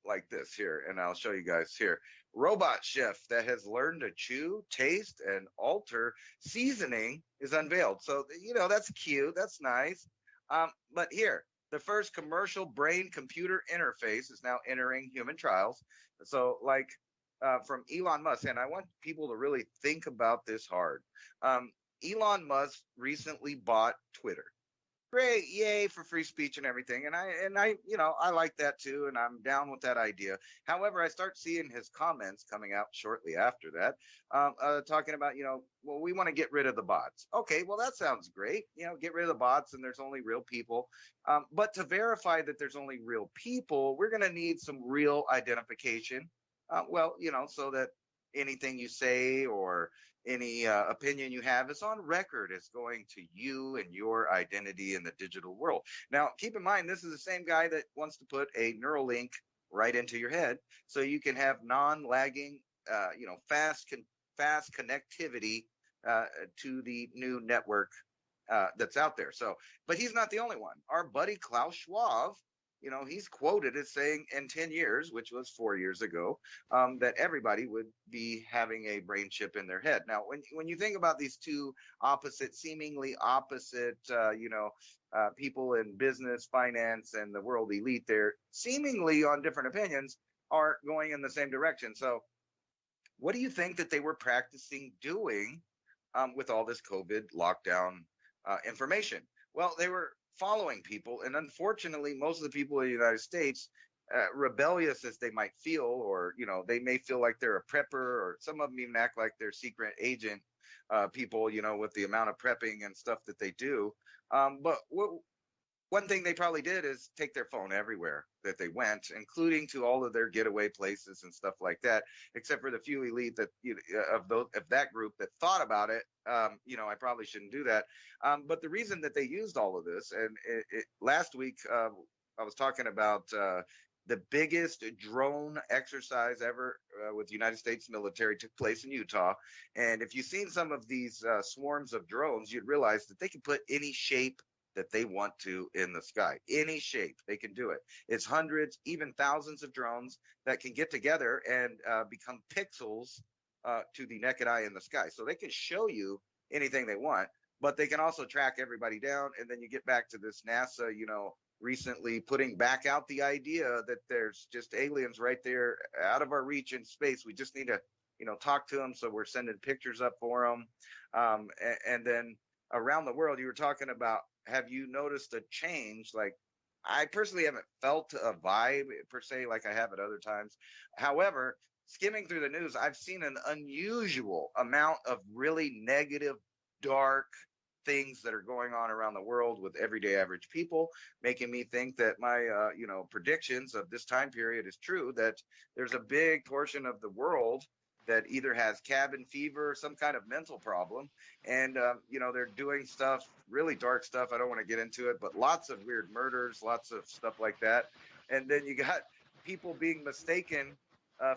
like this here, and I'll show you guys here. Robot chef that has learned to chew, taste, and alter seasoning is unveiled. So, that's cute. That's nice. But here, the first commercial brain-computer interface is now entering human trials. So, from Elon Musk, and I want people to really think about this hard. Elon Musk recently bought Twitter. Great, yay for free speech and everything, and I like that too, and I'm down with that idea. However, I start seeing his comments coming out shortly after that, talking about, well, we want to get rid of the bots. Okay, well, that sounds great. Get rid of the bots, and there's only real people. But to verify that there's only real people, we're going to need some real identification. So that anything you say or any opinion you have is on record. It's going to you and your identity in the digital world. Now, keep in mind, this is the same guy that wants to put a neural link right into your head so you can have non-lagging, fast connectivity to the new network that's out there. So, but he's not the only one. Our buddy Klaus Schwab, he's quoted as saying in 10 years, which was 4 years ago, that everybody would be having a brain chip in their head. Now, when you think about these two seemingly opposite, people in business, finance, and the world elite, they're seemingly on different opinions, are going in the same direction. So what do you think that they were practicing doing with all this COVID lockdown information? Well, they were following people, and unfortunately most of the people in the United States, rebellious as they might feel, or they may feel like they're a prepper, or some of them even act like they're secret agent people, with the amount of prepping and stuff that they do. But one thing they probably did is take their phone everywhere that they went, including to all of their getaway places and stuff like that, except for the few elite that of that group that thought about it. I probably shouldn't do that. But the reason that they used all of this, and last week I was talking about the biggest drone exercise ever with the United States military took place in Utah. And if you've seen some of these swarms of drones, you'd realize that they can put any shape that they want to in the sky. Any shape, they can do it. It's hundreds, even thousands of drones that can get together and become pixels to the naked eye in the sky. So they can show you anything they want, but they can also track everybody down. And then you get back to this NASA, recently putting back out the idea that there's just aliens right there out of our reach in space. We just need to, talk to them. So we're sending pictures up for them. And then around the world, you were talking about, have you noticed a change? Like, I personally haven't felt a vibe per se like I have at other times. However, skimming through the news, I've seen an unusual amount of really negative, dark things that are going on around the world with everyday average people, making me think that my predictions of this time period is true, that there's a big portion of the world that either has cabin fever or some kind of mental problem. And, they're doing stuff, really dark stuff. I don't want to get into it, but lots of weird murders, lots of stuff like that. And then you got people being mistaken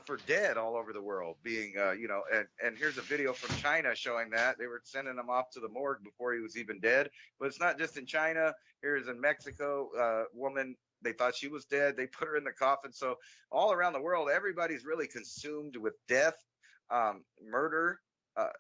for dead all over the world, being, and here's a video from China showing that. They were sending him off to the morgue before he was even dead. But it's not just in China. Here's in Mexico, woman, they thought she was dead. They put her in the coffin. So all around the world, everybody's really consumed with death, murder,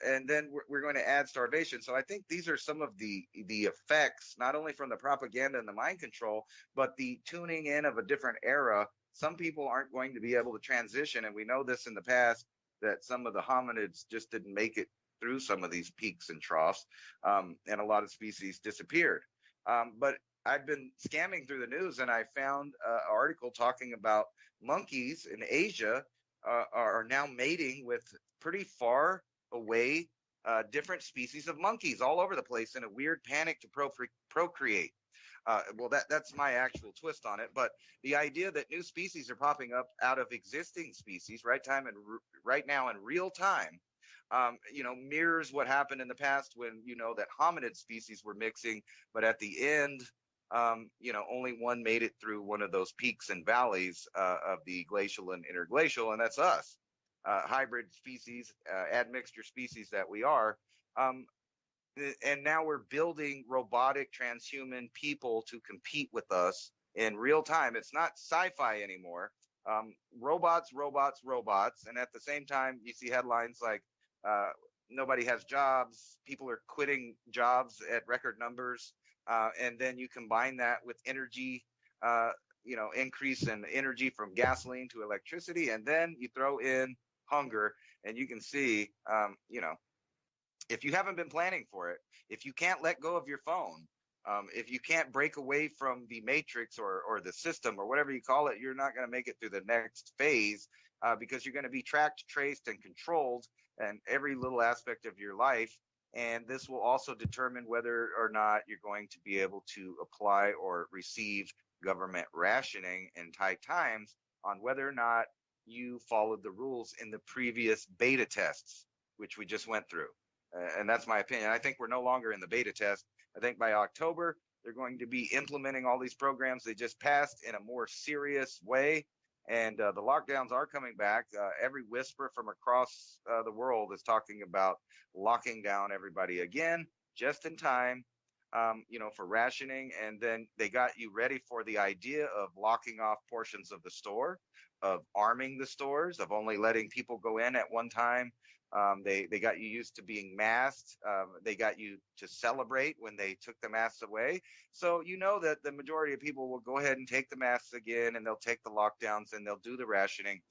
and then we're going to add starvation. So I think these are some of the effects, not only from the propaganda and the mind control, but the tuning in of a different era. Some people aren't going to be able to transition, and we know this in the past, that some of the hominids just didn't make it through some of these peaks and troughs, and a lot of species disappeared. But I've been scamming through the news, and I found an article talking about monkeys in Asia are now mating with pretty far away different species of monkeys all over the place in a weird panic to procreate. Well, that's my actual twist on it. But the idea that new species are popping up out of existing species right now in real time, mirrors what happened in the past when that hominid species were mixing, but at the end, only one made it through one of those peaks and valleys of the glacial and interglacial, and that's us, hybrid species, admixture species that we are. And now we're building robotic transhuman people to compete with us in real time. It's not sci-fi anymore. Robots, robots, robots. And at the same time, you see headlines like nobody has jobs. People are quitting jobs at record numbers. And then you combine that with energy, increase in energy from gasoline to electricity. And then you throw in hunger, and you can see, if you haven't been planning for it, if you can't let go of your phone, if you can't break away from the matrix or the system or whatever you call it, you're not going to make it through the next phase because you're going to be tracked, traced, and controlled in every little aspect of your life. And this will also determine whether or not you're going to be able to apply or receive government rationing in tight times on whether or not you followed the rules in the previous beta tests, which we just went through. And that's my opinion. I think we're no longer in the beta test. I think by October, they're going to be implementing all these programs they just passed in a more serious way. And the lockdowns are coming back. Every whisper from across the world is talking about locking down everybody again, just in time, for rationing. And then they got you ready for the idea of locking off portions of the store, of arming the stores, of only letting people go in at one time. They got you used to being masked. They got you to celebrate when they took the masks away. So that the majority of people will go ahead and take the masks again, and they'll take the lockdowns, and they'll do the rationing.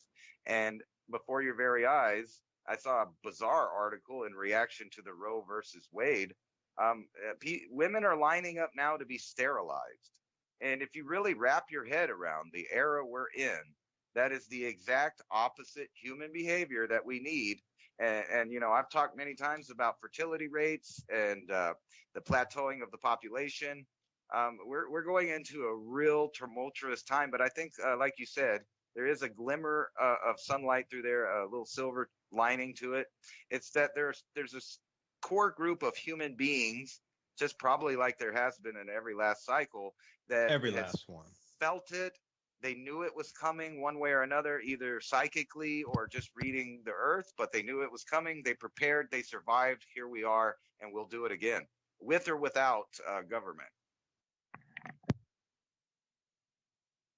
And before your very eyes, I saw a bizarre article in reaction to the Roe versus Wade. Women are lining up now to be sterilized. And if you really wrap your head around the era we're in, that is the exact opposite human behavior that we need. And I've talked many times about fertility rates and the plateauing of the population. We're going into a real tumultuous time, but I think, like you said, there is a glimmer of sunlight through there, a little silver lining to it. It's that there's this core group of human beings, just probably like there has been in every last cycle, that every last one felt it. They knew it was coming one way or another, either psychically or just reading the earth, but they knew it was coming. They prepared, they survived. Here we are, and we'll do it again, with or without government.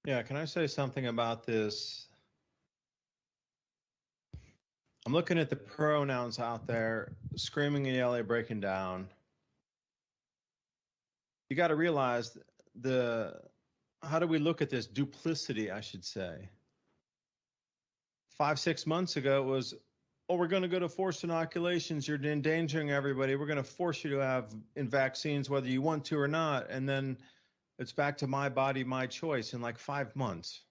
Yeah, can I say something about this? I'm looking at the pronouns out there, screaming and yelling, breaking down. You got to realize how do we look at this duplicity, I should say? 5-6 months ago, it was, we're going to go to forced inoculations. You're endangering everybody. We're going to force you to have in vaccines, whether you want to or not. And then it's back to my body, my choice in like 5 months.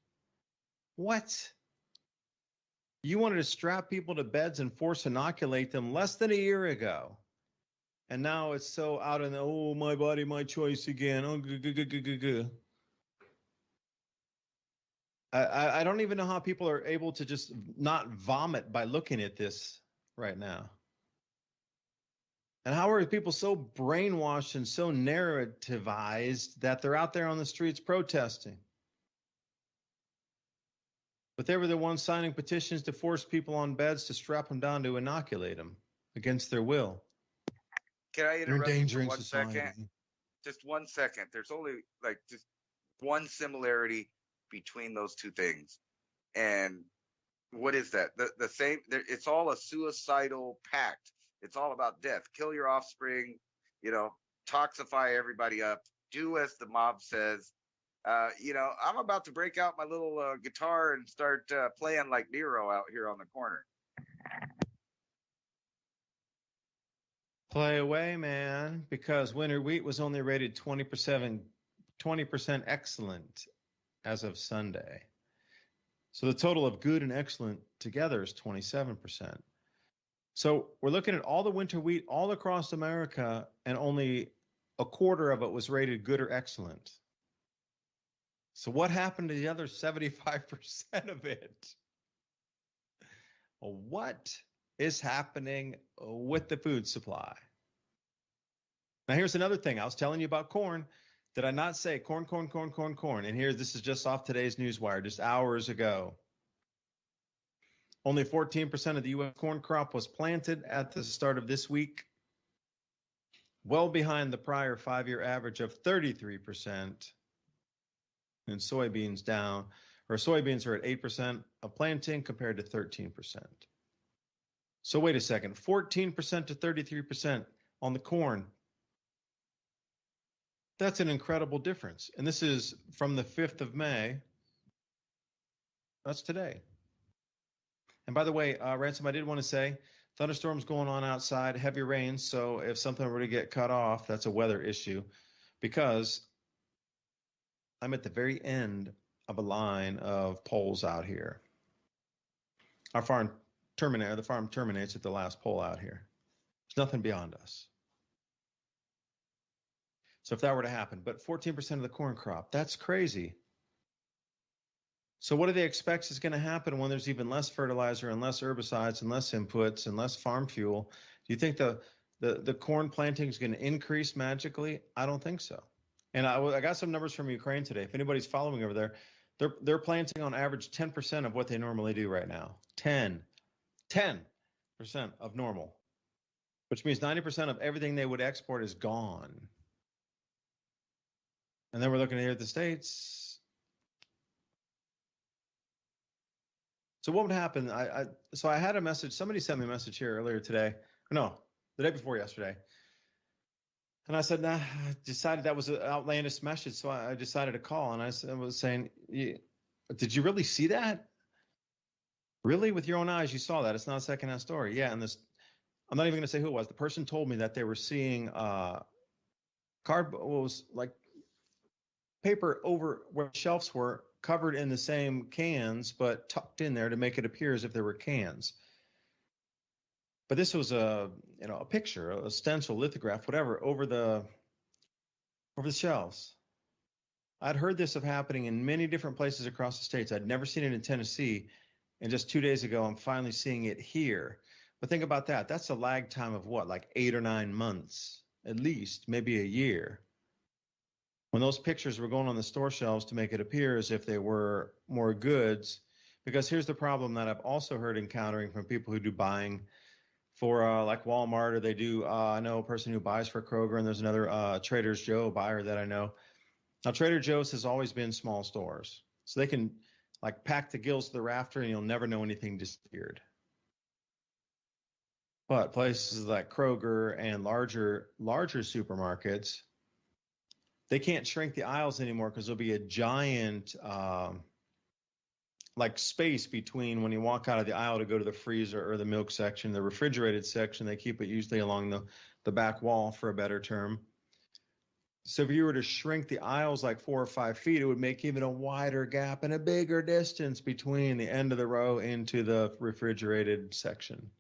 What? You wanted to strap people to beds and force inoculate them less than a year ago. And now it's so out in the, my body, my choice again. I don't even know how people are able to just not vomit by looking at this right now. And how are people so brainwashed and so narrativized that they're out there on the streets protesting? But they were the ones signing petitions to force people on beds to strap them down to inoculate them against their will. Can I interrupt you for 1 society. second? Just 1 second. There's only just one similarity between those two things. And what is that? The same, it's all a suicidal pact. It's all about death. Kill your offspring, toxify everybody up, do as the mob says. I'm about to break out my little guitar and start playing like Nero out here on the corner. Play away, man, because winter wheat was only rated 20% excellent as of Sunday. So the total of good and excellent together is 27%. So we're looking at all the winter wheat all across America, and only a quarter of it was rated good or excellent. So what happened to the other 75% of it? What is happening with the food supply? Now, here's another thing. I was telling you about corn. Did I not say corn, corn, corn, corn, corn? And here, this is just off today's newswire, just hours ago. Only 14% of the U.S. corn crop was planted at the start of this week, well behind the prior 5-year average of 33%. And soybeans soybeans are at 8% of planting compared to 13%. So wait a second, 14% to 33% on the corn. That's an incredible difference. And this is from the 5th of May. That's today. And by the way, Ransom, I did want to say, thunderstorms going on outside, heavy rains. So if something were to get cut off, that's a weather issue, because I'm at the very end of a line of poles out here. The farm terminates at the last pole out here. There's nothing beyond us. So if that were to happen, but 14% of the corn crop, that's crazy. So what do they expect is going to happen when there's even less fertilizer and less herbicides and less inputs and less farm fuel? Do you think the corn planting is going to increase magically? I don't think so. And I got some numbers from Ukraine today. If anybody's following over there, they're planting on average 10% of what they normally do right now. 10% of normal, which means 90% of everything they would export is gone. And then we're looking here at the States. So what would happen? So I had a message. Somebody sent me a message here earlier today. No, the day before yesterday. And I said, nah, I decided that was an outlandish message. So I decided to call. And I was saying, did you really see that? Really? With your own eyes, you saw that. It's not a secondhand story. Yeah. And I'm not even going to say who it was. The person told me that they were seeing was like paper over where shelves were covered in the same cans, but tucked in there to make it appear as if there were cans. But this was a picture, a stencil, lithograph, whatever, over the shelves. I'd heard this of happening in many different places across the states. I'd never seen it in Tennessee. And just 2 days ago, I'm finally seeing it here. But think about that. That's a lag time of what, like 8 or 9 months, at least, maybe a year. When those pictures were going on the store shelves to make it appear as if they were more goods. Because here's the problem that I've also heard encountering from people who do buying for like Walmart, or they do, I know a person who buys for Kroger, and there's another Trader Joe buyer that I know. Now, Trader Joe's has always been small stores. So they can like pack the gills to the rafter and you'll never know anything disappeared. But places like Kroger and larger supermarkets, they can't shrink the aisles anymore because there'll be a giant like space between when you walk out of the aisle to go to the freezer or the milk section, the refrigerated section. They keep it usually along the back wall, for a better term. So if you were to shrink the aisles like 4 or 5 feet, it would make even a wider gap and a bigger distance between the end of the row into the refrigerated section.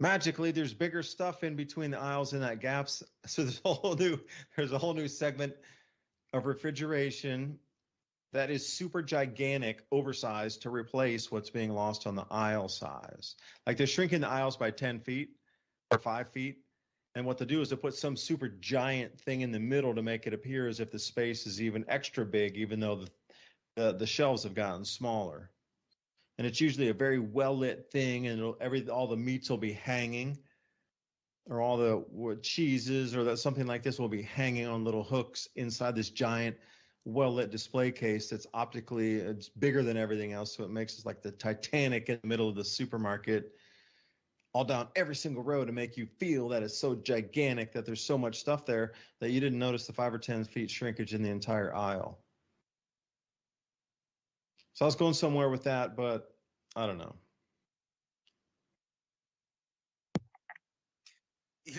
Magically, there's bigger stuff in between the aisles in that gaps. So there's a whole new segment of refrigeration that is super gigantic, oversized to replace what's being lost on the aisle size. Like they're shrinking the aisles by 10 feet or 5 feet. And what they do is they put some super giant thing in the middle to make it appear as if the space is even extra big, even though the shelves have gotten smaller. And it's usually a very well-lit thing, and all the meats will be hanging, or all the cheeses or something like this will be hanging on little hooks inside this giant well-lit display case that's optically, it's bigger than everything else, so it makes it like the Titanic in the middle of the supermarket, all down every single row to make you feel that it's so gigantic that there's so much stuff there that you didn't notice the 5 or 10 feet shrinkage in the entire aisle. So I was going somewhere with that, but I don't know.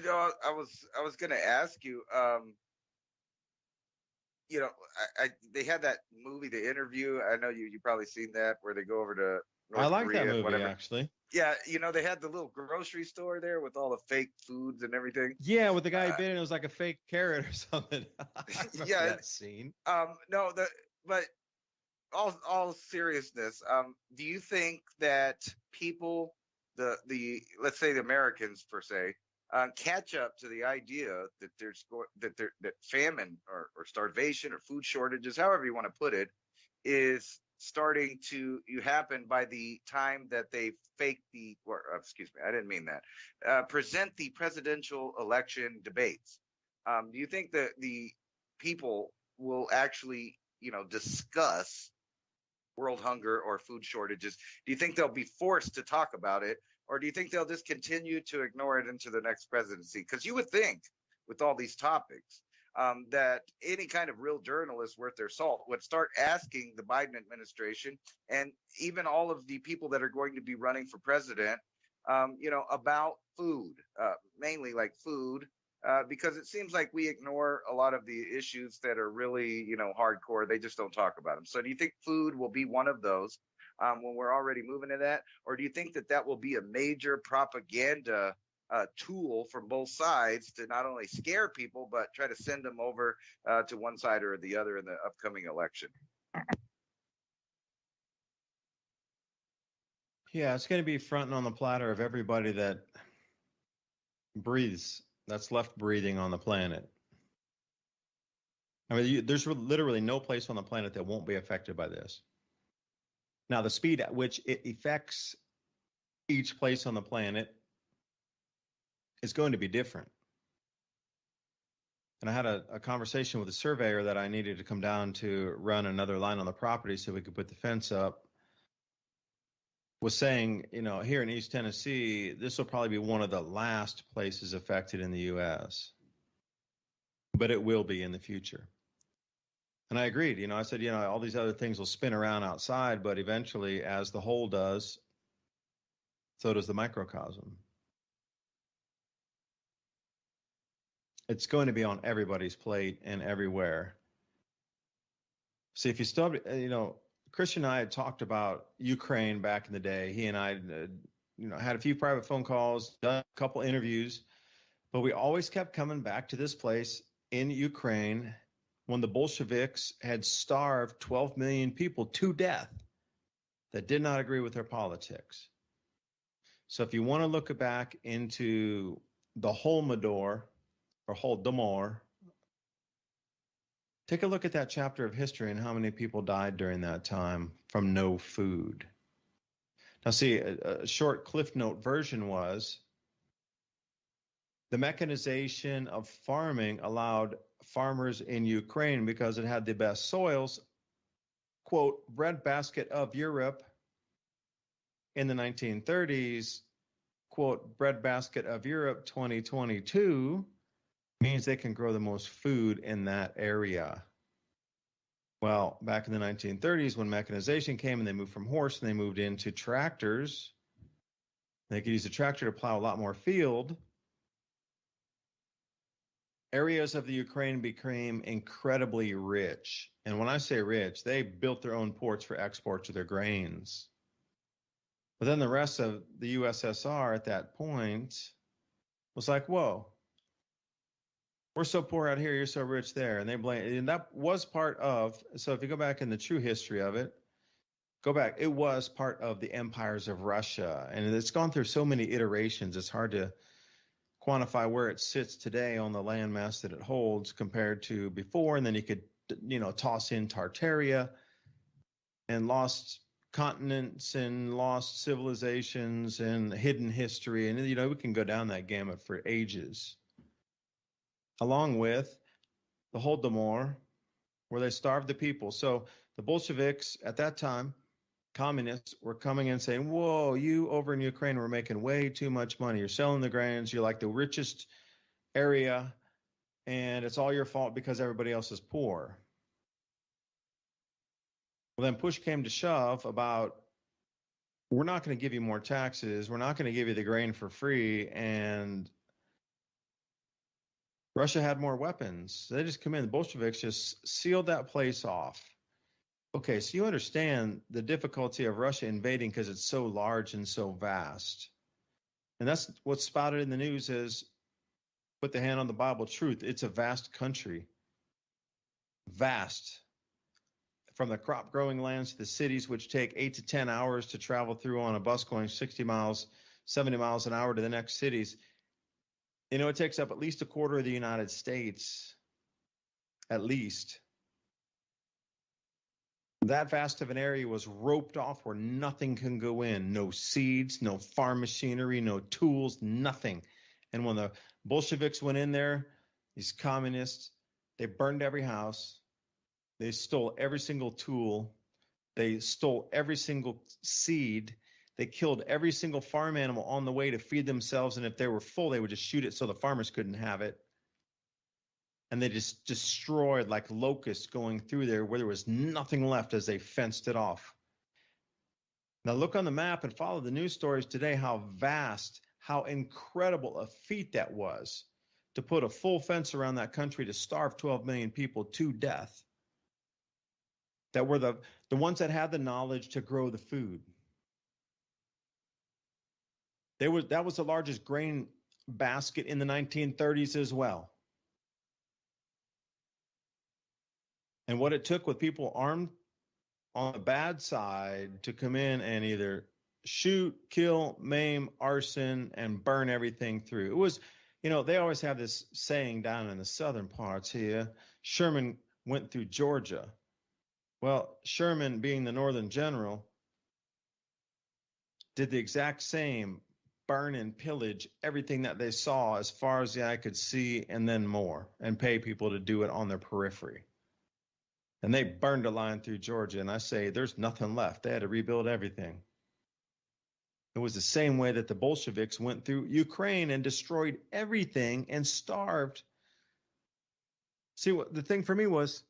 I was going to ask you. They had that movie, The Interview. I know you probably seen that, where they go over to I North like that Korea and movie, whatever. actually. Yeah, they had the little grocery store there with all the fake foods and everything. Yeah, with the guy who bit it, it was like a fake carrot or something. I remember Yeah. that scene. No, but all seriousness, do you think that people, the let's say the Americans per se, catch up to the idea that that famine or starvation or food shortages, however you want to put it, is starting to happen by the time that they excuse me, I didn't mean that, present the presidential election debates? Do you think that the people will actually discuss world hunger or food shortages? Do you think they'll be forced to talk about it, or do you think they'll just continue to ignore it into the next presidency? Because you would think, with all these topics, that any kind of real journalist worth their salt would start asking the Biden administration and even all of the people that are going to be running for president, about food, mainly like food, because it seems like we ignore a lot of the issues that are really, hardcore. They just don't talk about them. So do you think food will be one of those, when we're already moving to that? Or do you think that that will be a major propaganda tool from both sides to not only scare people, but try to send them over to one side or the other in the upcoming election? Yeah, it's going to be front and on the platter of everybody that breathes, that's left breathing on the planet. I mean, there's literally no place on the planet that won't be affected by this. Now, the speed at which it affects each place on the planet is going to be different. And I had a conversation with a surveyor that I needed to come down to run another line on the property so we could put the fence up. Was saying, here in East Tennessee, this will probably be one of the last places affected in the U.S., but it will be in the future. And I agreed. I said, all these other things will spin around outside, but eventually, as the whole does, so does the microcosm. It's going to be on everybody's plate and everywhere. See, if you still, Christian and I had talked about Ukraine back in the day. He and I, had a few private phone calls, done a couple interviews, but we always kept coming back to this place in Ukraine when the Bolsheviks had starved 12 million people to death that did not agree with their politics. So if you want to look back into the Holodomor or Holodomor, take a look at that chapter of history and how many people died during that time from no food. Now, see, a short Cliff Note version was the mechanization of farming allowed farmers in Ukraine, because it had the best soils, quote, breadbasket of Europe in the 1930s, quote, breadbasket of Europe 2022, means they can grow the most food in that area. Well, back in the 1930s, when mechanization came and they moved from horse and they moved into tractors, they could use a tractor to plow a lot more field. Areas of the Ukraine became incredibly rich. And when I say rich, they built their own ports for export to their grains. But then the rest of the USSR at that point was like, whoa, we're so poor out here, you're so rich there. And they blame, and that was part of, so if you go back in the true history of it, go back, it was part of the empires of Russia. And it's gone through so many iterations, it's hard to quantify where it sits today on the landmass that it holds compared to before. And then you could, toss in Tartaria and lost continents and lost civilizations and hidden history. And, we can go down that gamut for ages. Along with the Holodomor, where they starved the people. So the Bolsheviks at that time, communists, were coming in saying, whoa, you over in Ukraine were making way too much money. You're selling the grains. You're like the richest area, and it's all your fault because everybody else is poor. Well, then push came to shove about, we're not going to give you more taxes. We're not going to give you the grain for free. And Russia had more weapons. They just come in. The Bolsheviks just sealed that place off. Okay, so you understand the difficulty of Russia invading because it's so large and so vast. And that's what's spouted in the news is put the hand on the Bible truth. It's a vast country. Vast. From the crop growing lands to the cities, which take 8 to 10 hours to travel through on a bus going 60 miles, 70 miles an hour to the next cities. You know, it takes up at least a quarter of the United States, at least. That vast of an area was roped off where nothing can go in. No seeds, no farm machinery, no tools, nothing. And when the Bolsheviks went in there, these communists, they burned every house. They stole every single tool. They stole every single seed. They killed every single farm animal on the way to feed themselves. And if they were full, they would just shoot it so the farmers couldn't have it. And they just destroyed like locusts going through there where there was nothing left as they fenced it off. Now look on the map and follow the news stories today, how vast, how incredible a feat that was to put a full fence around that country to starve 12 million people to death. That were the ones that had the knowledge to grow the food. That was the largest grain basket in the 1930s as well. And what it took with people armed on the bad side to come in and either shoot, kill, maim, arson, and burn everything through. It was, you know, they always have this saying down in the southern parts here, Sherman went through Georgia. Well, Sherman, being the Northern general, did the exact same, burn and pillage everything that they saw as far as the eye could see, and then more, and pay people to do it on their periphery. And they burned a line through Georgia, and I say there's nothing left. They had to rebuild everything. It was the same way that the Bolsheviks went through Ukraine and destroyed everything and starved. See, what the thing for me was,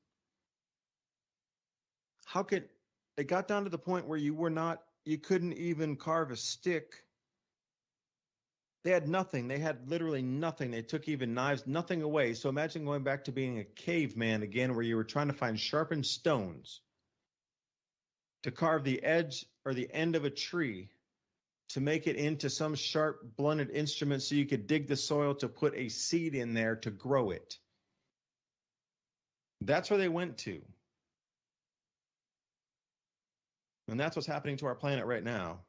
how could it got down to the point where you couldn't even carve a stick. They had nothing. They had literally nothing. They took even knives, nothing away. So imagine going back to being a caveman again, where you were trying to find sharpened stones to carve the edge or the end of a tree to make it into some sharp, blunted instrument so you could dig the soil to put a seed in there to grow it. That's where they went to. And that's what's happening to our planet right now.